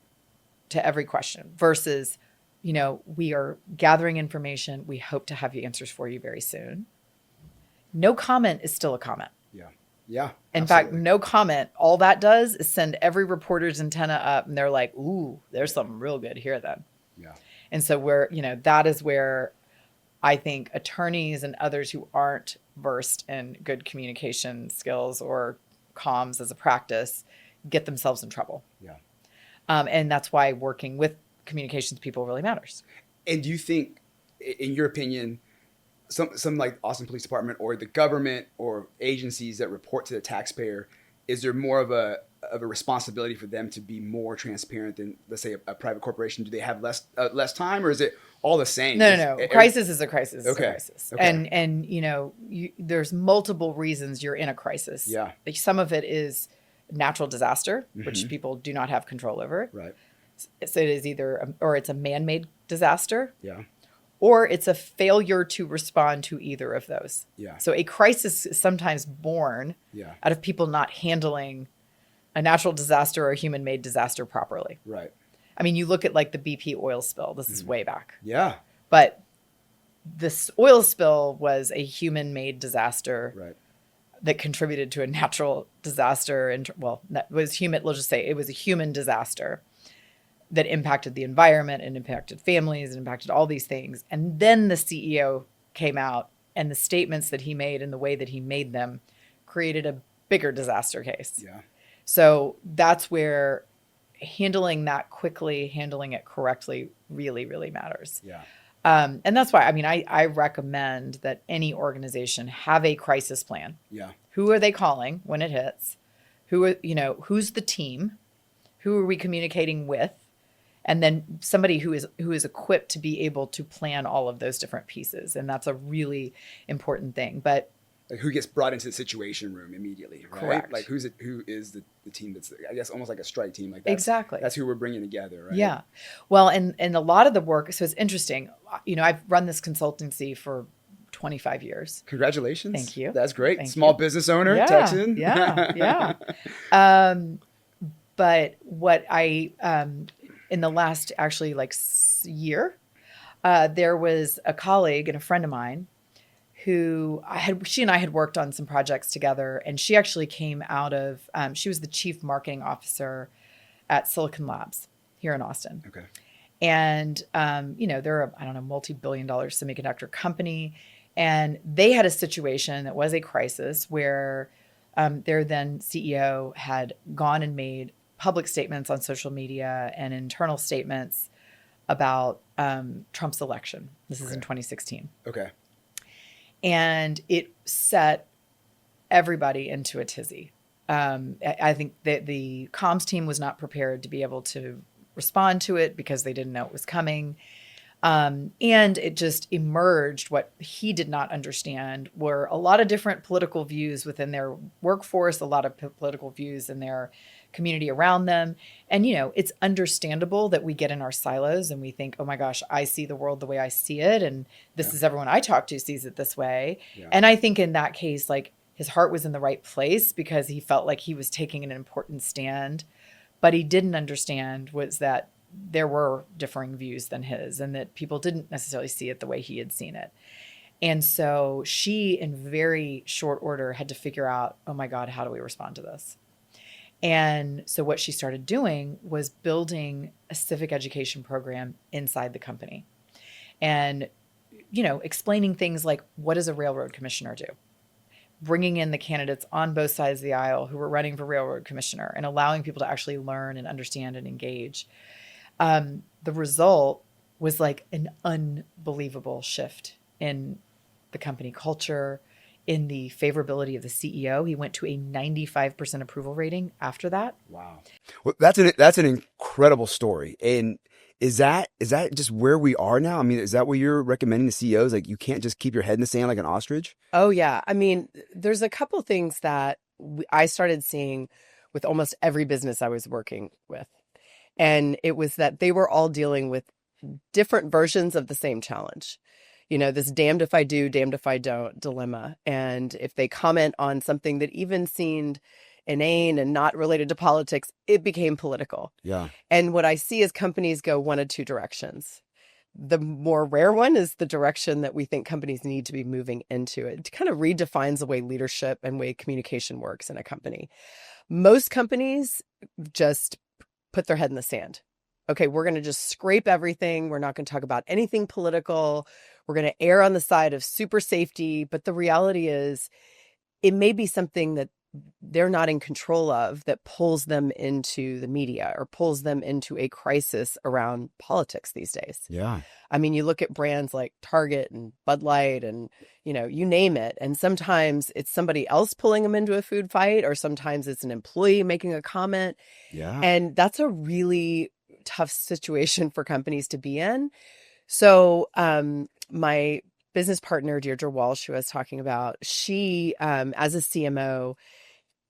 To every question versus, we are gathering information. We hope to have answers for you very soon. No comment is still a comment. Yeah. Yeah. In fact, no comment, all that does is send every reporter's antenna up and they're like, ooh, there's something real good here then. Yeah. And so that is where I think attorneys and others who aren't versed in good communication skills or comms as a practice get themselves in trouble. Yeah. And that's why working with communications people really matters. And do you think, in your opinion, some like Austin Police Department or the government or agencies that report to the taxpayer, is there more of a responsibility for them to be more transparent than, let's say, a private corporation? Do they have less time, or is it all the same? No. Crisis is a crisis. Okay. Is a crisis. Okay. And there's multiple reasons you're in a crisis. Yeah. Some of it is natural disaster, Mm-hmm. which people do not have control over. Right. So it is it's a man-made disaster. Yeah. Or it's a failure to respond to either of those. Yeah. So a crisis is sometimes born out of people not handling a natural disaster or a human-made disaster properly. Right. I mean, you look at like the BP oil spill. This is way back. Yeah. But this oil spill was a human-made disaster Right. that contributed to a natural disaster. And that was human. Let's just say it was a human disaster that impacted the environment and impacted families and impacted all these things. And then the CEO came out, and the statements that he made and the way that he made them created a bigger disaster case. Yeah. So that's where handling that quickly, handling it correctly really, really matters. Yeah. And that's why, I recommend that any organization have a crisis plan. Yeah. Who are they calling when it hits? Who's the team? Who are we communicating with? and then somebody who is equipped to be able to plan all of those different pieces. And that's a really important thing. But like who gets brought into the situation room immediately, right? Correct. Like who is the team that's, I guess, almost like a strike team. Like exactly. That's who we're bringing together, right? Yeah. Well, and a lot of the work, so it's interesting. I've run this consultancy for 25 years. Congratulations. Thank you. That's great. Thank Small you. business owner, Yeah, Texan. yeah. But what in the last actually like year, there was a colleague and a friend of mine who she and I had worked on some projects together, and she actually came out of, she was the chief marketing officer at Silicon Labs here in Austin. Okay. And, they're a, I don't know, multi-billion-dollar semiconductor company. And they had a situation that was a crisis where their then CEO had gone and made public statements on social media and internal statements about Trump's election. This is in 2016. Okay. And it set everybody into a tizzy. I think that the comms team was not prepared to be able to respond to it because they didn't know it was coming. And it just emerged. What he did not understand were a lot of different political views within their workforce, a lot of political views in their community around them. And, it's understandable that we get in our silos and we think, oh my gosh, I see the world the way I see it. And this is everyone I talk to sees it this way. Yeah. And I think in that case, like his heart was in the right place because he felt like he was taking an important stand, but he didn't understand was that there were differing views than his and that people didn't necessarily see it the way he had seen it. And so she, in very short order, had to figure out, oh my God, how do we respond to this? And so what she started doing was building a civic education program inside the company and, explaining things like, what does a railroad commissioner do? Bringing in the candidates on both sides of the aisle who were running for railroad commissioner and allowing people to actually learn and understand and engage. The result was like an unbelievable shift in the company culture, in the favorability of the CEO. He went to a 95% approval rating after that. Wow. Well, that's an incredible story. And is that just where we are now? I mean, is that what you're recommending to CEOs? Like, you can't just keep your head in the sand like an ostrich? Oh, yeah. I mean, there's a couple things that I started seeing with almost every business I was working with. And it was that they were all dealing with different versions of the same challenge. This damned if I do, damned if I don't dilemma. And if they comment on something that even seemed inane and not related to politics, it became political. Yeah. And what I see is companies go one of two directions. The more rare one is the direction that we think companies need to be moving into. It kind of redefines the way leadership and way communication works in a company. Most companies just put their head in the sand. Okay, we're going to just scrape everything. We're not going to talk about anything political. We're going to err on the side of super safety. But the reality is, it may be something that they're not in control of that pulls them into the media or pulls them into a crisis around politics these days. Yeah. I mean, you look at brands like Target and Bud Light and, you name it. And sometimes it's somebody else pulling them into a food fight, or sometimes it's an employee making a comment. Yeah. And that's a really tough situation for companies to be in. So my business partner, Deirdre Walsh, who I was talking about, she, as a CMO,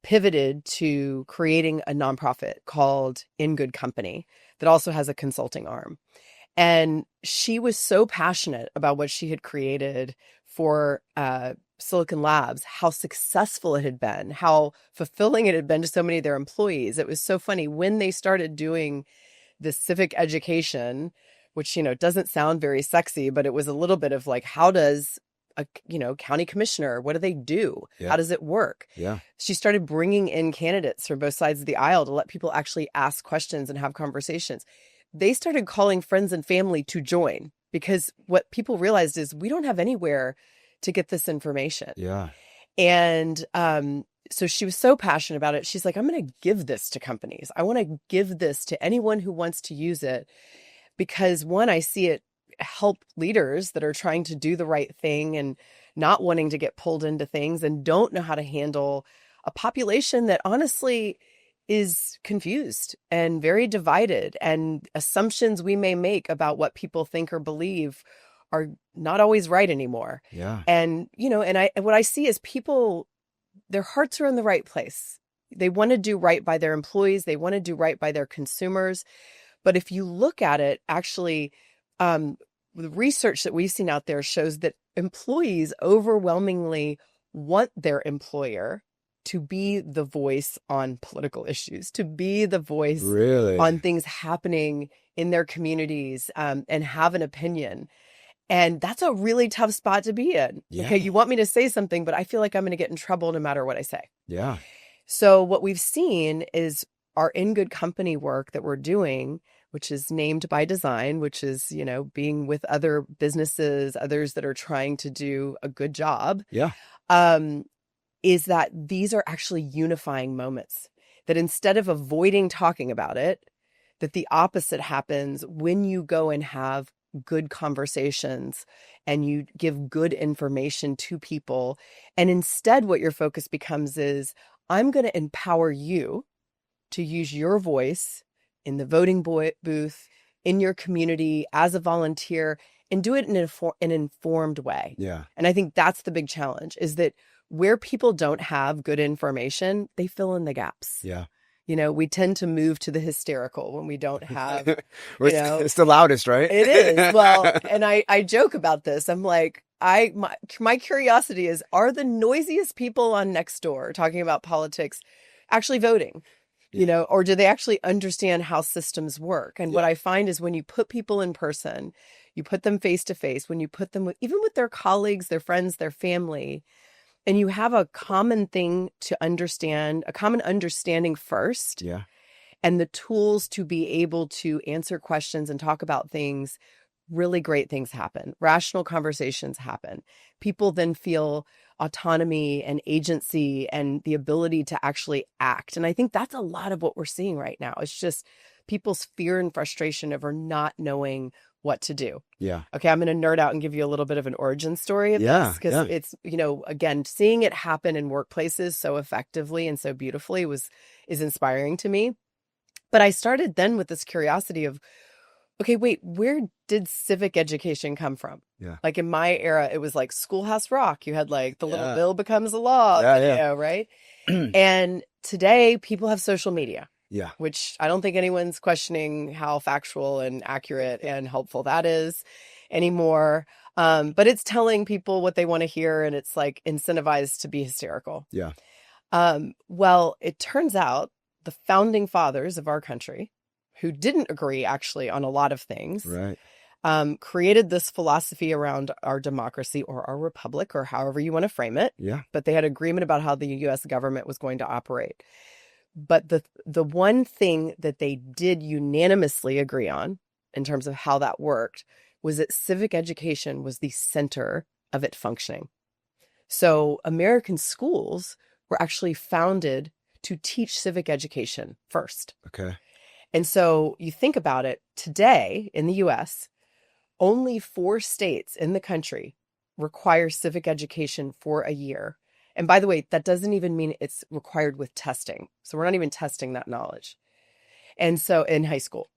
pivoted to creating a nonprofit called In Good Company that also has a consulting arm. And she was so passionate about what she had created for Silicon Labs, how successful it had been, how fulfilling it had been to so many of their employees. It was so funny when they started doing this civic education, which, doesn't sound very sexy, but it was a little bit of like, how does a, county commissioner, what do they do? Yeah. How does it work? Yeah. She started bringing in candidates from both sides of the aisle to let people actually ask questions and have conversations. They started calling friends and family to join because what people realized is we don't have anywhere to get this information. Yeah. And so she was so passionate about it. She's like, I'm going to give this to companies. I want to give this to anyone who wants to use it because, one, I see it help leaders that are trying to do the right thing and not wanting to get pulled into things and don't know how to handle a population that honestly is confused and very divided, and assumptions we may make about what people think or believe are not always right anymore. Yeah. And, and what I see is people, their hearts are in the right place. They want to do right by their employees. They want to do right by their consumers. But if you look at it, actually, the research that we've seen out there shows that employees overwhelmingly want their employer to be the voice on political issues, to be the voice Really? on things happening in their communities, and have an opinion. And that's a really tough spot to be in. Yeah. Okay, you want me to say something, but I feel like I'm going to get in trouble no matter what I say. Yeah. So what we've seen is our in good company work that we're doing, which is named by design, which is, being with other businesses, others that are trying to do a good job. Yeah. Is that these are actually unifying moments, that instead of avoiding talking about it, that the opposite happens when you go and have good conversations and you give good information to people. And instead, what your focus becomes is, I'm going to empower you to use your voice in the voting booth, in your community, as a volunteer, and do it in an informed way. Yeah. And I think that's the big challenge, is that where people don't have good information, they fill in the gaps. Yeah. We tend to move to the hysterical when we don't have, It's the loudest, right? It is. Well, and I joke about this. I'm like, my curiosity is, are the noisiest people on Nextdoor talking about politics actually voting? Or do they actually understand how systems work? And what I find is, when you put people in person, you put them face to face, when you put them even with their colleagues, their friends, their family, and you have a common thing to understand, a common understanding first, Yeah. and the tools to be able to answer questions and talk about things, really great things happen. Rational conversations happen. People then feel autonomy and agency and the ability to actually act. And I think that's a lot of what we're seeing right now. It's just people's fear and frustration over not knowing what to do. Yeah. Okay, I'm going to nerd out and give you a little bit of an origin story of Yeah, this, because yeah. it's, again, seeing it happen in workplaces so effectively and so beautifully is inspiring to me. But I started then with this curiosity of, okay, wait, where did civic education come from? Yeah. Like in my era, it was like Schoolhouse Rock. You had like the little Yeah. bill becomes a law Yeah, video, right? And today people have social media. Yeah. Which I don't think anyone's questioning how factual and accurate and helpful that is anymore. But it's telling people what they want to hear, and it's like incentivized to be hysterical. Yeah. Well, it turns out the founding fathers of our country, who didn't agree actually on a lot of things, Right. created this philosophy around our democracy, or our republic, or however you want to frame it. Yeah. But they had agreement about how the U.S. government was going to operate. But the one thing that they did unanimously agree on, in terms of how that worked, was that civic education was the center of it functioning. So American schools were actually founded to teach civic education first. Okay. And so you think about it, today in the U.S., only 4 states in the country require civic education for a year. And by the way, that doesn't even mean it's required with testing. So we're not even testing that knowledge. And so in high school.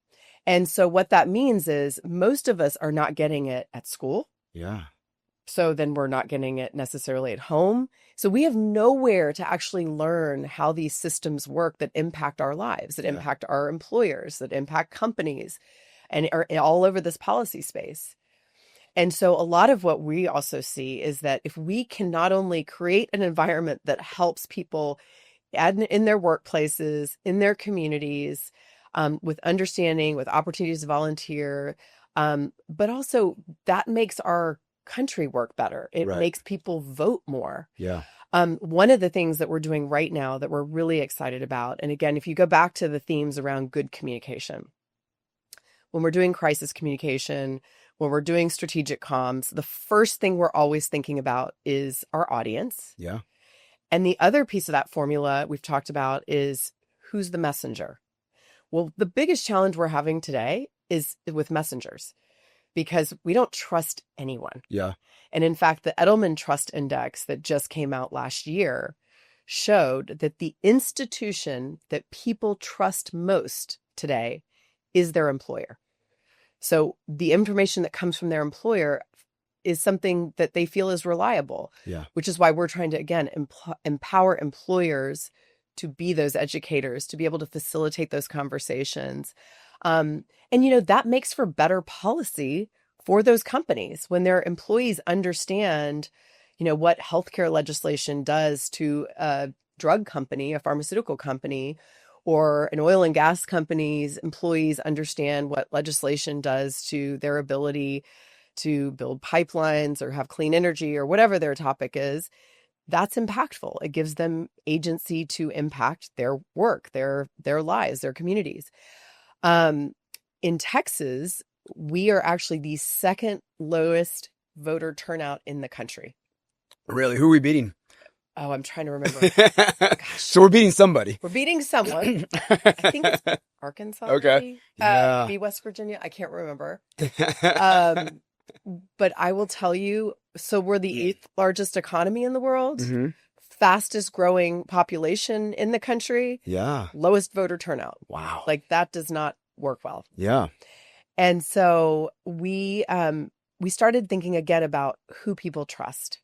And so what that means is, most of us are not getting it at school. Yeah. So then we're not getting it necessarily at home. So we have nowhere to actually learn how these systems work that impact our lives, that impact our employers, that impact companies, and are all over this policy space. And so a lot of what we also see is that if we can not only create an environment that helps people in their workplaces, in their communities, with understanding, with opportunities to volunteer, but also that makes our country work better. It Right. makes people vote more. Yeah. One of the things that we're doing right now that we're really excited about, and again, if you go back to the themes around good communication, when we're doing crisis communication, when we're doing strategic comms, the first thing we're always thinking about is our audience. Yeah. And the other piece of that formula we've talked about is, who's the messenger? Well, the biggest challenge we're having today is with messengers, because we don't trust anyone. Yeah. And in fact, the Edelman Trust Index that just came out last year showed that the institution that people trust most today is their employer. So the information that comes from their employer is something that they feel is reliable, which is why we're trying to, again, empower employers to be those educators, to be able to facilitate those conversations. And, that makes for better policy for those companies when their employees understand, what healthcare legislation does to a drug company, a pharmaceutical company, or an oil and gas company's employees understand what legislation does to their ability to build pipelines or have clean energy or whatever their topic is. That's impactful. It gives them agency to impact their work, their lives, their communities. In Texas, we are actually the second lowest voter turnout in the country. Really? Who are we beating? Oh, I'm trying to remember. So we're beating somebody. We're beating someone. I think it's Arkansas. Okay. Maybe. Be West Virginia. I can't remember. But I will tell you, so we're the 8th largest economy in the world, fastest growing population in the country, lowest voter turnout. Wow. Like that does not work well. Yeah. And so we started thinking again about who people trust.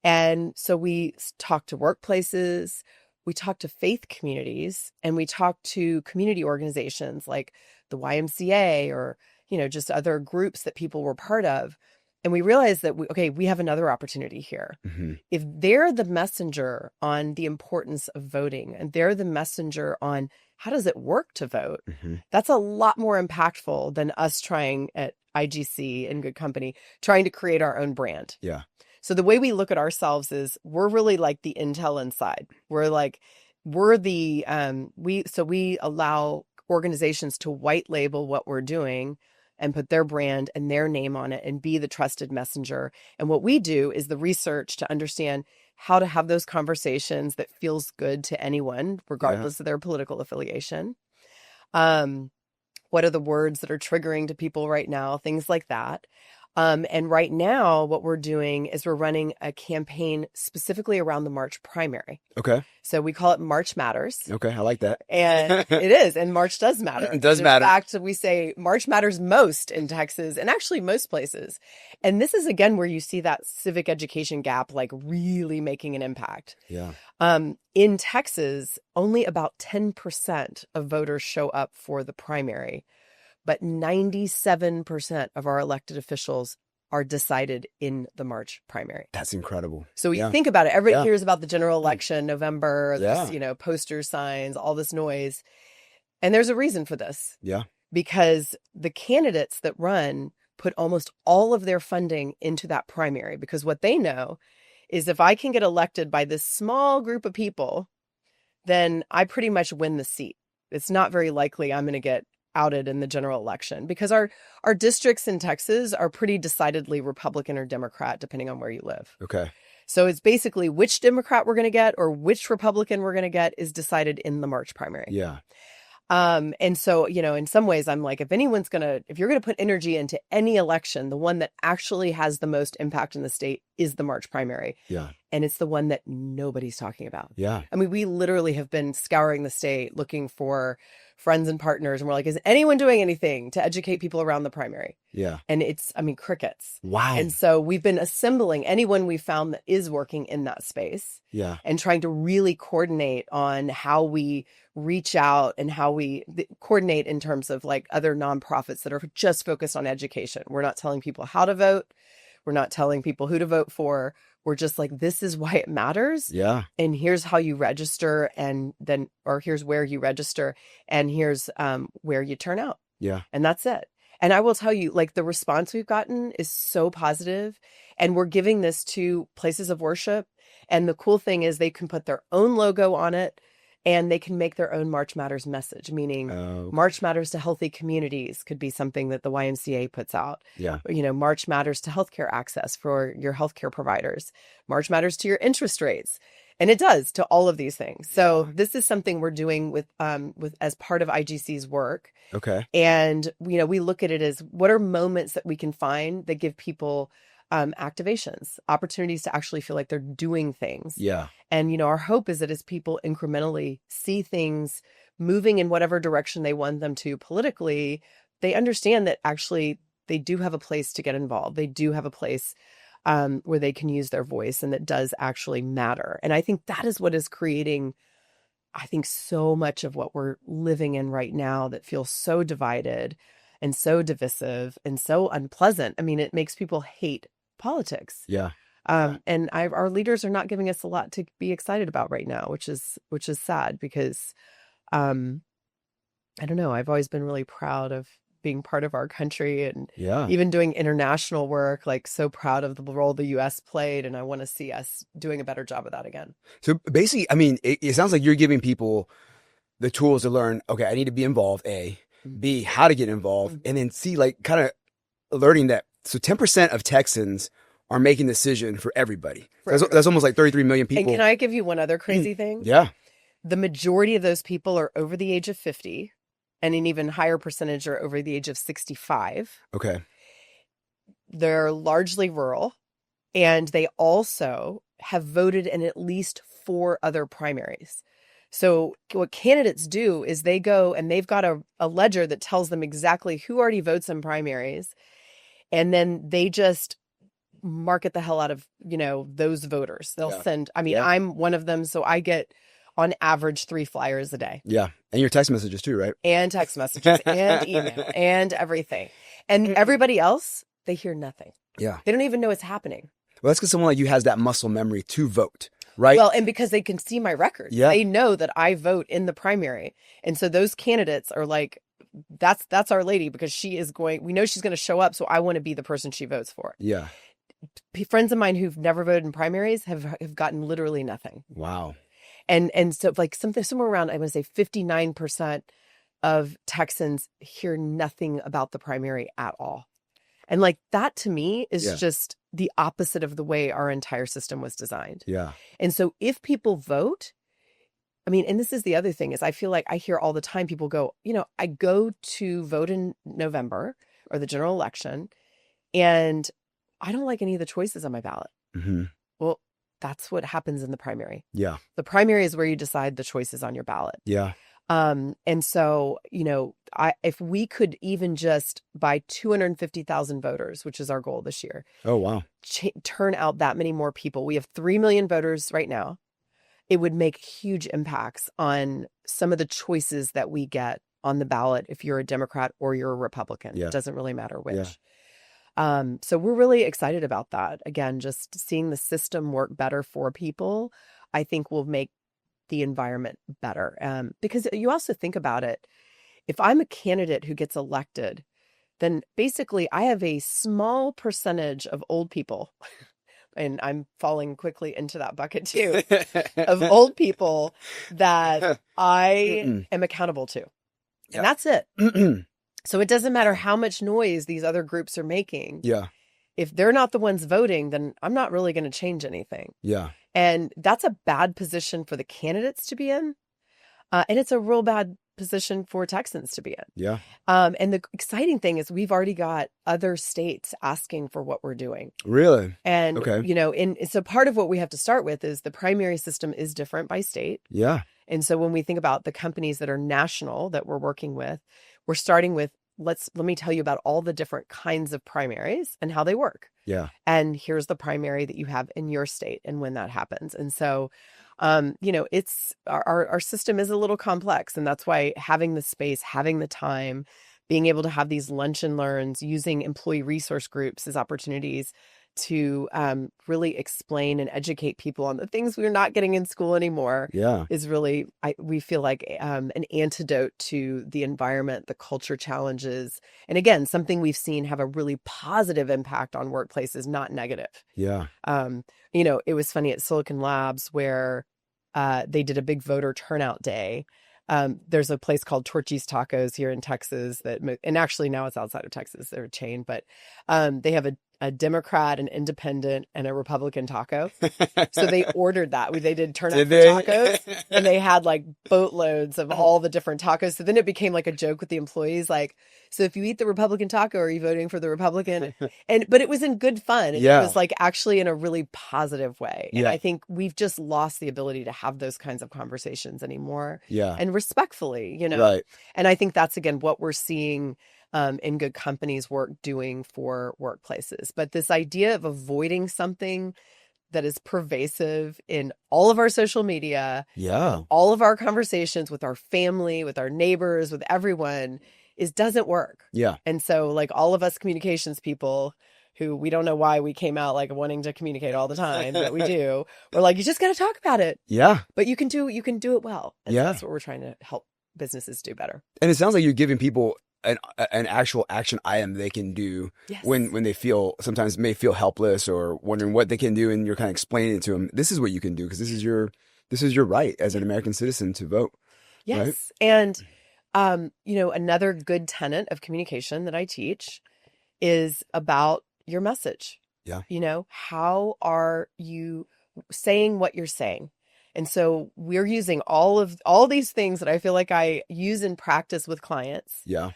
And so we talked to workplaces, we talked to faith communities, and we talked to community organizations like the YMCA or, just other groups that people were part of. And we realized that, we have another opportunity here. If they're the messenger on the importance of voting and they're the messenger on how does it work to vote, that's a lot more impactful than us trying at IGC and Good Company, trying to create our own brand. Yeah. So the way we look at ourselves is we're really like the Intel inside. We allow organizations to white label what we're doing and put their brand and their name on it and be the trusted messenger. And what we do is the research to understand how to have those conversations that feels good to anyone, regardless of their political affiliation. What are the words that are triggering to people right now? Things like that. And right now, what we're doing is we're running a campaign specifically around the March primary. Okay. So we call it March Matters. Okay. I like that. And it is. And March does matter. It does matter. In fact, we say March matters most in Texas and actually most places. And this is, again, where you see that civic education gap, like really making an impact. Yeah. In Texas, only about 10% of voters show up for the primary. But 97% of our elected officials are decided in the March primary. That's incredible. So you think about it. Everybody hears about the general Mm. election, November, this, poster signs, all this noise. And there's a reason for this. Yeah. Because the candidates that run put almost all of their funding into that primary. Because what they know is if I can get elected by this small group of people, then I pretty much win the seat. It's not very likely I'm going to get outed in the general election because our districts in Texas are pretty decidedly Republican or Democrat, depending on where you live. Okay. So it's basically which Democrat we're going to get or which Republican we're going to get is decided in the March primary. Yeah. And so, in some ways I'm like, if you're going to put energy into any election, the one that actually has the most impact in the state is the March primary. Yeah. And it's the one that nobody's talking about. Yeah. I mean, we literally have been scouring the state looking for friends and partners. And we're like, is anyone doing anything to educate people around the primary? Yeah. And it's, crickets. Wow. And so we've been assembling anyone we found that is working in that space. Yeah. And trying to really coordinate on how we reach out and how we coordinate in terms of like other nonprofits that are just focused on education. We're not telling people how to vote. We're not telling people who to vote for. We're just like, this is why it matters. Yeah. And here's how you register or here's where you register and here's where you turn out. Yeah. And that's it. And I will tell you, like the response we've gotten is so positive, and we're giving this to places of worship. And the cool thing is they can put their own logo on it and they can make their own March Matters message, meaning March Matters to healthy communities could be something that the YMCA puts out. Yeah. March Matters to healthcare access for your healthcare providers. March Matters to your interest rates. And it does to all of these things. So this is something we're doing with as part of IGC's work. Okay. And, we look at it as what are moments that we can find that give people activations, opportunities to actually feel like they're doing things. Yeah. And, you know, our hope is that as people incrementally see things moving in whatever direction they want them to politically, they understand that actually they do have a place to get involved. They do have a place where they can use their voice, and that does actually matter. And I think that is what is creating, I think, so much of what we're living in right now that feels so divided and so divisive and so unpleasant. I mean, it makes people hate politics. Yeah. And our leaders are not giving us a lot to be excited about right now, which is sad because, I don't know, I've always been really proud of being part of our country and Yeah. even doing international work, like so proud of the role the US played. And I want to see us doing a better job of that again. So basically, I mean, it sounds like you're giving people the tools to learn, okay, I need to be involved, A, B, how to get involved, and then C, like kind of alerting that. So 10% of Texans are making the decision for everybody. That's almost like 33 million people. And can I give you one other crazy thing? Yeah. The majority of those people are over the age of 50, and an even higher percentage are over the age of 65. Okay. They're largely rural, and they also have voted in at least 4 other primaries. So what candidates do is they go and they've got a ledger that tells them exactly who already votes in primaries. And then they just market the hell out of, you know, those voters. They'll send, I mean, I'm one of them. So I get on average 3 flyers a day. Yeah. And your text messages too, right? And text messages and email and everything. And everybody else, they hear nothing. Yeah. They don't even know it's happening. Well, that's because someone like you has that muscle memory to vote, right? Well, and because they can see my record. Yeah. They know that I vote in the primary. And so those candidates are like, that's our lady, because we know she's going to show up. So I want to be the person she votes for. Yeah. Friends of mine who've never voted in primaries have gotten literally nothing. Wow. And so like somewhere around, I want to say 59% of Texans hear nothing about the primary at all. And like that to me is just the opposite of the way our entire system was designed. Yeah. And so if people vote, I mean, and this is the other thing, is I feel like I hear all the time people go, you know, I go to vote in November or the general election, and I don't like any of the choices on my ballot. Mm-hmm. Well, that's what happens in the primary. Yeah. The primary is where you decide the choices on your ballot. Yeah. And so, you know, if we could even just by 250,000 voters, which is our goal this year. Oh, wow. Turn out that many more people. We have 3 million voters right now. It would make huge impacts on some of the choices that we get on the ballot if you're a Democrat or you're a Republican. Yeah. It doesn't really matter which. Yeah. So we're really excited about that. Again, just seeing the system work better for people, I think will make the environment better. Because you also think about it, if I'm a candidate who gets elected, then basically I have a small percentage of old people, and I'm falling quickly into that bucket too, of old people that I am accountable to. And that's it. So it doesn't matter how much noise these other groups are making. Yeah. If they're not the ones voting, then I'm not really going to change anything. Yeah. And that's a bad position for the candidates to be in. And it's a real bad position for Texans to be in. Yeah. And the exciting thing is we've already got other states asking for what we're doing. Really? And, Okay. you know, so part of what we have to start with is the primary system is different by state. Yeah. And so when we think about the companies that are national that we're working with, we're starting with, let me tell you about all the different kinds of primaries and how they work. Yeah. And here's the primary that you have in your state and when that happens. And so, you know, it's our system is a little complex, and that's why having the space, having the time, being able to have these lunch and learns, using employee resource groups as opportunities to really explain and educate people on the things we're not getting in school anymore. Yeah. Is really, we feel like an antidote to the environment, the culture challenges. And again, something we've seen have a really positive impact on workplaces, not negative. Yeah. You know, it was funny at Silicon Labs where they did a big voter turnout day. There's a place called Torchy's Tacos here in Texas and actually now it's outside of Texas. They're a chain, but they have a Democrat, an independent, and a Republican taco. So they ordered that. They did turn up Did for they? tacos, and they had like boatloads of all the different tacos. So then it became like a joke with the employees, like, so if you eat the Republican taco, are you voting for the Republican? But it was in good fun. And Yeah. it was like actually in a really positive way. And Yeah. I think we've just lost the ability to have those kinds of conversations anymore. Yeah. And respectfully, you know. Right. And I think that's again what we're seeing in good companies work doing for workplaces. But this idea of avoiding something that is pervasive in all of our social media, Yeah. all of our conversations with our family, with our neighbors, with everyone, doesn't work. Yeah. And so like all of us communications people who we don't know why we came out like wanting to communicate all the time, but we do. We're like, you just got to talk about it. Yeah. But you can do it well. And Yeah. that's what we're trying to help businesses do better. And it sounds like you're giving people an actual action item they can do Yes. when they sometimes may feel helpless or wondering what they can do, and you're kind of explaining it to them. This is what you can do because this is your right as an American citizen to vote. Yes. Right? And another good tenet of communication that I teach is about your message. Yeah. How are you saying what you're saying? And so we're using all these things that I feel like I use in practice with clients. Yeah.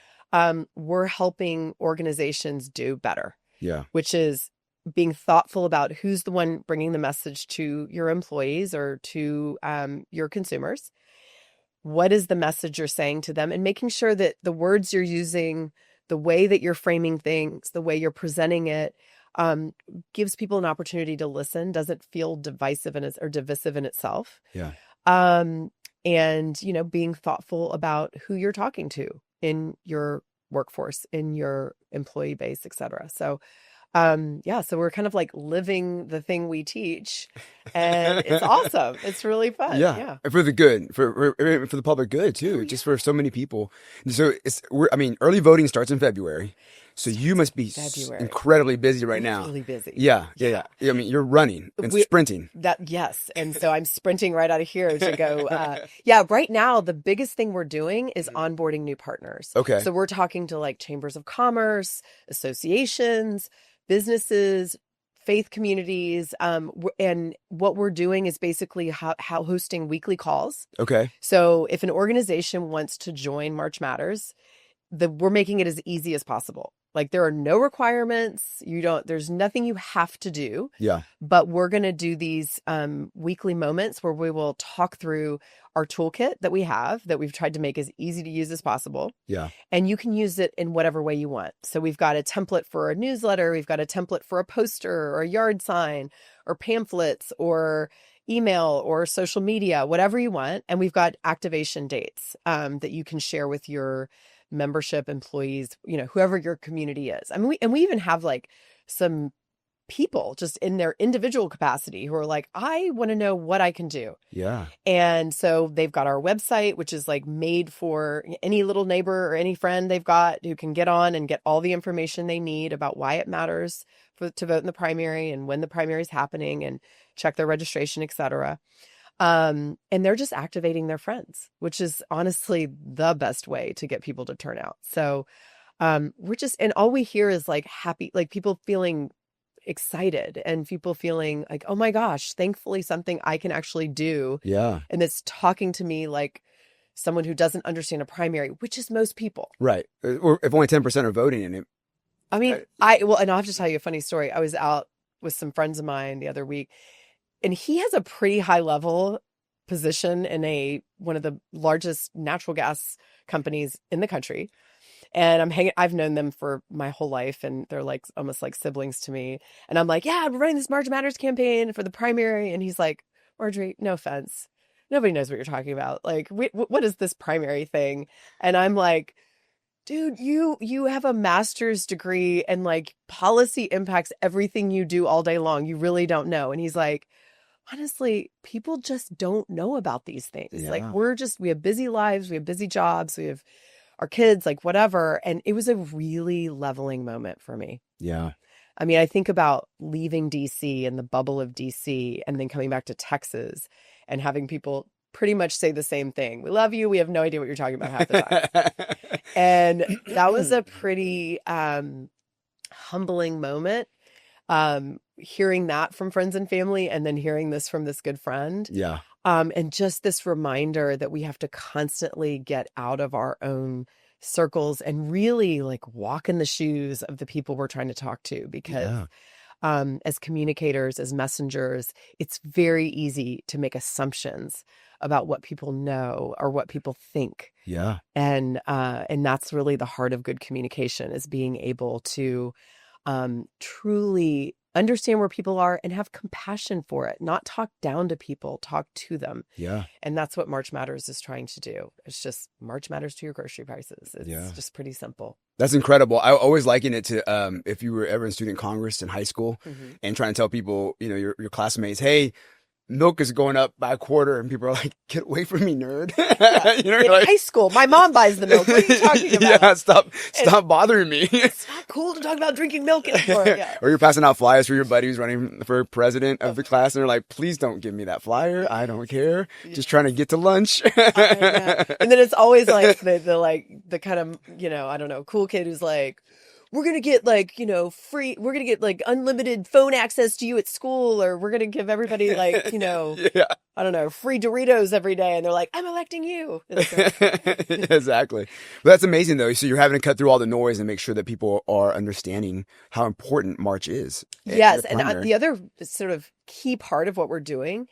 We're helping organizations do better. Yeah. Which is being thoughtful about who's the one bringing the message to your employees or to your consumers. What is the message you're saying to them, and making sure that the words you're using, the way that you're framing things, the way you're presenting it, gives people an opportunity to listen, doesn't feel divisive or divisive in itself. Yeah. And, being thoughtful about who you're talking to in your workforce, in your employee base, et cetera. So, so we're kind of like living the thing we teach, and it's awesome. It's really fun. Yeah. For the good, for the public good too, just for so many people. So early voting starts in February. So you must be incredibly busy right now. Really busy. Yeah. I mean, you're running and sprinting. Yes. And so I'm sprinting right out of here to go. Right now, the biggest thing we're doing is onboarding new partners. Okay. So we're talking to like chambers of commerce, associations, businesses, faith communities. And what we're doing is basically how hosting weekly calls. Okay. So if an organization wants to join March Matters, we're making it as easy as possible. Like there are no requirements. There's nothing you have to do. Yeah. But we're going to do these weekly moments where we will talk through our toolkit that we've tried to make as easy to use as possible. Yeah. And you can use it in whatever way you want. So we've got a template for a newsletter. We've got a template for a poster or a yard sign or pamphlets or email or social media, whatever you want. And we've got activation dates that you can share with your membership employees, whoever your community is. I mean, we even have like some people just in their individual capacity who are like, I want to know what I can do. Yeah. And so they've got our website, which is like made for any little neighbor or any friend they've got who can get on and get all the information they need about why it matters to vote in the primary and when the primary is happening and check their registration, et cetera. And they're just activating their friends, which is honestly the best way to get people to turn out. So and all we hear is like happy, like people feeling excited and people feeling like, oh my gosh, thankfully something I can actually do. Yeah. And it's talking to me like someone who doesn't understand a primary, which is most people. Right. Or if only 10% are voting in it. I mean, and I'll have to tell you a funny story. I was out with some friends of mine the other week, and he has a pretty high level position in one of the largest natural gas companies in the country. And I've known them for my whole life, and they're like almost like siblings to me. And I'm like, yeah, we're running this March Matters campaign for the primary. And he's like, Marjorie, no offense, nobody knows what you're talking about. Like, what is this primary thing? And I'm like, dude, you have a master's degree and like policy impacts everything you do all day long. You really don't know. And he's like, honestly, people just don't know about these things. Yeah. Like we have busy lives, we have busy jobs, we have our kids, like whatever. And it was a really leveling moment for me. Yeah. I mean, I think about leaving DC and the bubble of DC and then coming back to Texas and having people pretty much say the same thing. We love you. We have no idea what you're talking about half the time. And that was a pretty humbling moment. hearing that from friends and family, and then hearing this from this good friend. Yeah. And just this reminder that we have to constantly get out of our own circles and really like walk in the shoes of the people we're trying to talk to, because as communicators, as messengers, it's very easy to make assumptions about what people know or what people think. Yeah. And that's really the heart of good communication, is being able to truly understand where people are and have compassion for it, not talk down to people, talk to them. Yeah. And that's what March Matters is trying to do. It's just March Matters to your grocery prices. It's just pretty simple. That's incredible. I always liken it to if you were ever in student congress in high school and trying to tell people, you know, your classmates, hey, milk is going up by a quarter, and people are like, get away from me, nerd. You know, in like, high school, my mom buys the milk. What are you talking about? Yeah, stop bothering me. It's not cool to talk about drinking milk anymore. Yeah. Or you're passing out flyers for your buddy who's running for president of the class, and they're like, please don't give me that flyer. I don't care. Just trying to get to lunch. And then it's always like the kind of, you know, I don't know, cool kid who's like, we're going to get like, you know, we're going to get like unlimited phone access to you at school, or we're going to give everybody like, you know, I don't know, free Doritos every day. And they're like, I'm electing you. Exactly. But that's amazing though. So you're having to cut through all the noise and make sure that people are understanding how important March is. Yes. And the other sort of key part of what we're doing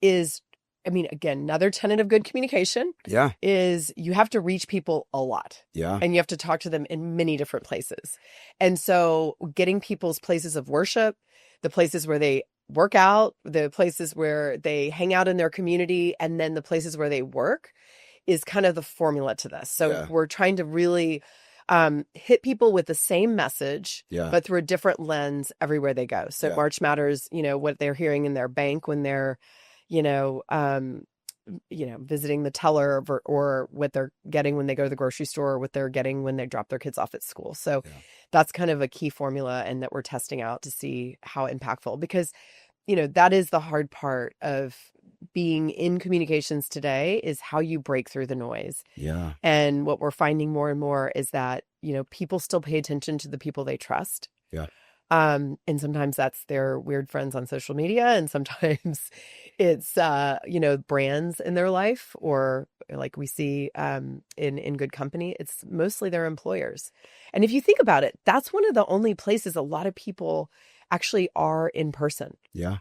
is, I mean, again, another tenet of good communication is you have to reach people a lot. Yeah. And you have to talk to them in many different places. And so getting people's places of worship, the places where they work out, the places where they hang out in their community, and then the places where they work is kind of the formula to this. So we're trying to really hit people with the same message, but through a different lens everywhere they go. So March Matters, you know, what they're hearing in their bank when they're visiting the teller, or what they're getting when they go to the grocery store, or what they're getting when they drop their kids off at school. So that's kind of a key formula, and that we're testing out to see how impactful, because, you know, that is the hard part of being in communications today, is how you break through the noise. Yeah. And what we're finding more and more is that, you know, people still pay attention to the people they trust. Yeah. And sometimes that's their weird friends on social media. And sometimes it's, brands in their life, or like we see in Good Company, it's mostly their employers. And if you think about it, that's one of the only places a lot of people actually are in person. Yeah.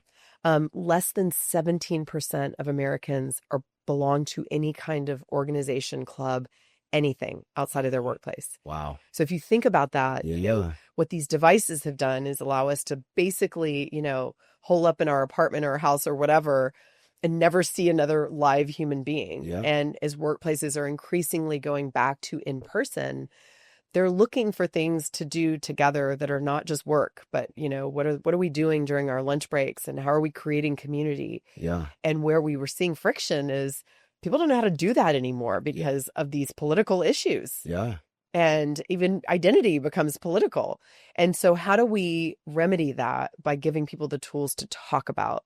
Less than 17% of Americans belong to any kind of organization, club, anything outside of their workplace. Wow. So if you think about that, you know, what these devices have done is allow us to basically, you know, hole up in our apartment or house or whatever and never see another live human being. Yeah. And as workplaces are increasingly going back to in person, they're looking for things to do together that are not just work, but, you know, what are we doing during our lunch breaks, and how are we creating community? Yeah. And where we were seeing friction is people don't know how to do that anymore because of these political issues. Yeah. And even identity becomes political. And so how do we remedy that? By giving people the tools to talk about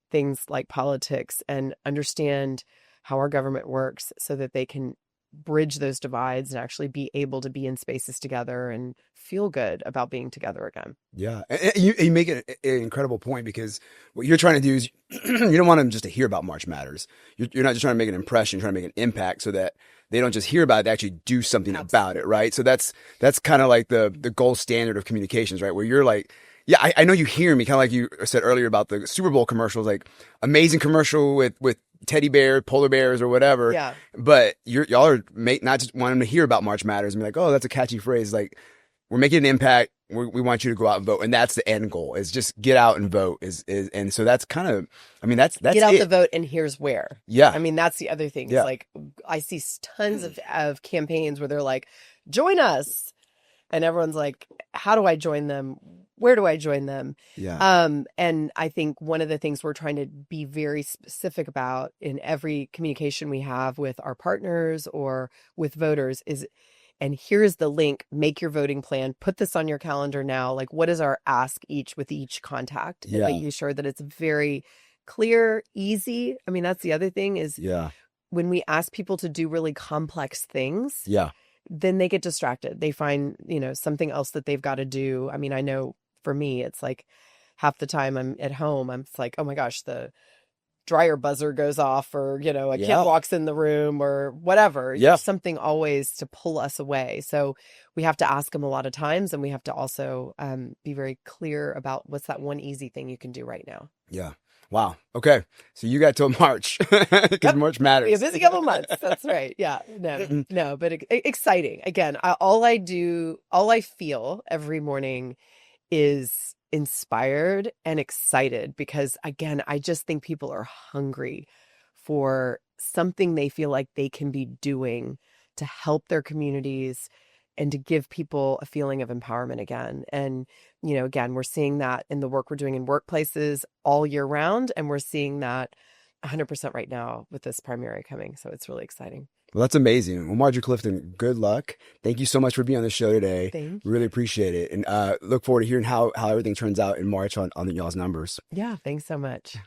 things like politics and understand how our government works, so that they can bridge those divides and actually be able to be in spaces together and feel good about being together again. Yeah. And you make an incredible point, because what you're trying to do is you don't want them just to hear about March Matters. You're not just trying to make an impression, you're trying to make an impact, so that they don't just hear about it, they actually do something about it, right? So that's kind of like the gold standard of communications, right? Where you're like, yeah, I know you hear me, kind of like you said earlier about the Super Bowl commercials, like amazing commercial with teddy bear, polar bears, or whatever. Yeah. But y'all are not just wanting to hear about March Matters and be like, oh, that's a catchy phrase. Like, we're making an impact. We want you to go out and vote, and that's the end goal. Is just get out and vote. And so that's kind of, I mean, that's get out the vote, and here's where. Yeah. I mean, that's the other thing. Yeah. It's like I see tons of campaigns where they're like, join us, and everyone's like, how do I join them? Where do I join them? Yeah. And I think one of the things we're trying to be very specific about in every communication we have with our partners or with voters is, and here's the link, make your voting plan, put this on your calendar now. Like, what is our ask with each contact? Yeah. And making sure that it's very clear, easy. I mean, that's the other thing is when we ask people to do really complex things, then they get distracted. They find, you know, something else that they've got to do. I mean, I know for me, it's like half the time I'm at home, I'm it's like, oh my gosh, the dryer buzzer goes off, or, you know, a kid Yeah. walks in the room or whatever. Yeah. There's something always to pull us away. So we have to ask them a lot of times, and we have to also be very clear about what's that one easy thing you can do right now. Yeah. Wow. Okay. So you got till March because Yep. March matters. A busy couple months. That's right. Yeah. No, but exciting. Again, all I feel every morning is inspired and excited, because again, I just think people are hungry for something they feel like they can be doing to help their communities and to give people a feeling of empowerment again. And, you know, again, we're seeing that in the work we're doing in workplaces all year round. And we're seeing that 100% right now with this primary coming. So it's really exciting. Well, that's amazing. Well, Marjorie Clifton, good luck. Thank you so much for being on the show today. Thank you. Really appreciate it. And look forward to hearing how everything turns out in March on y'all's numbers. Yeah. Thanks so much.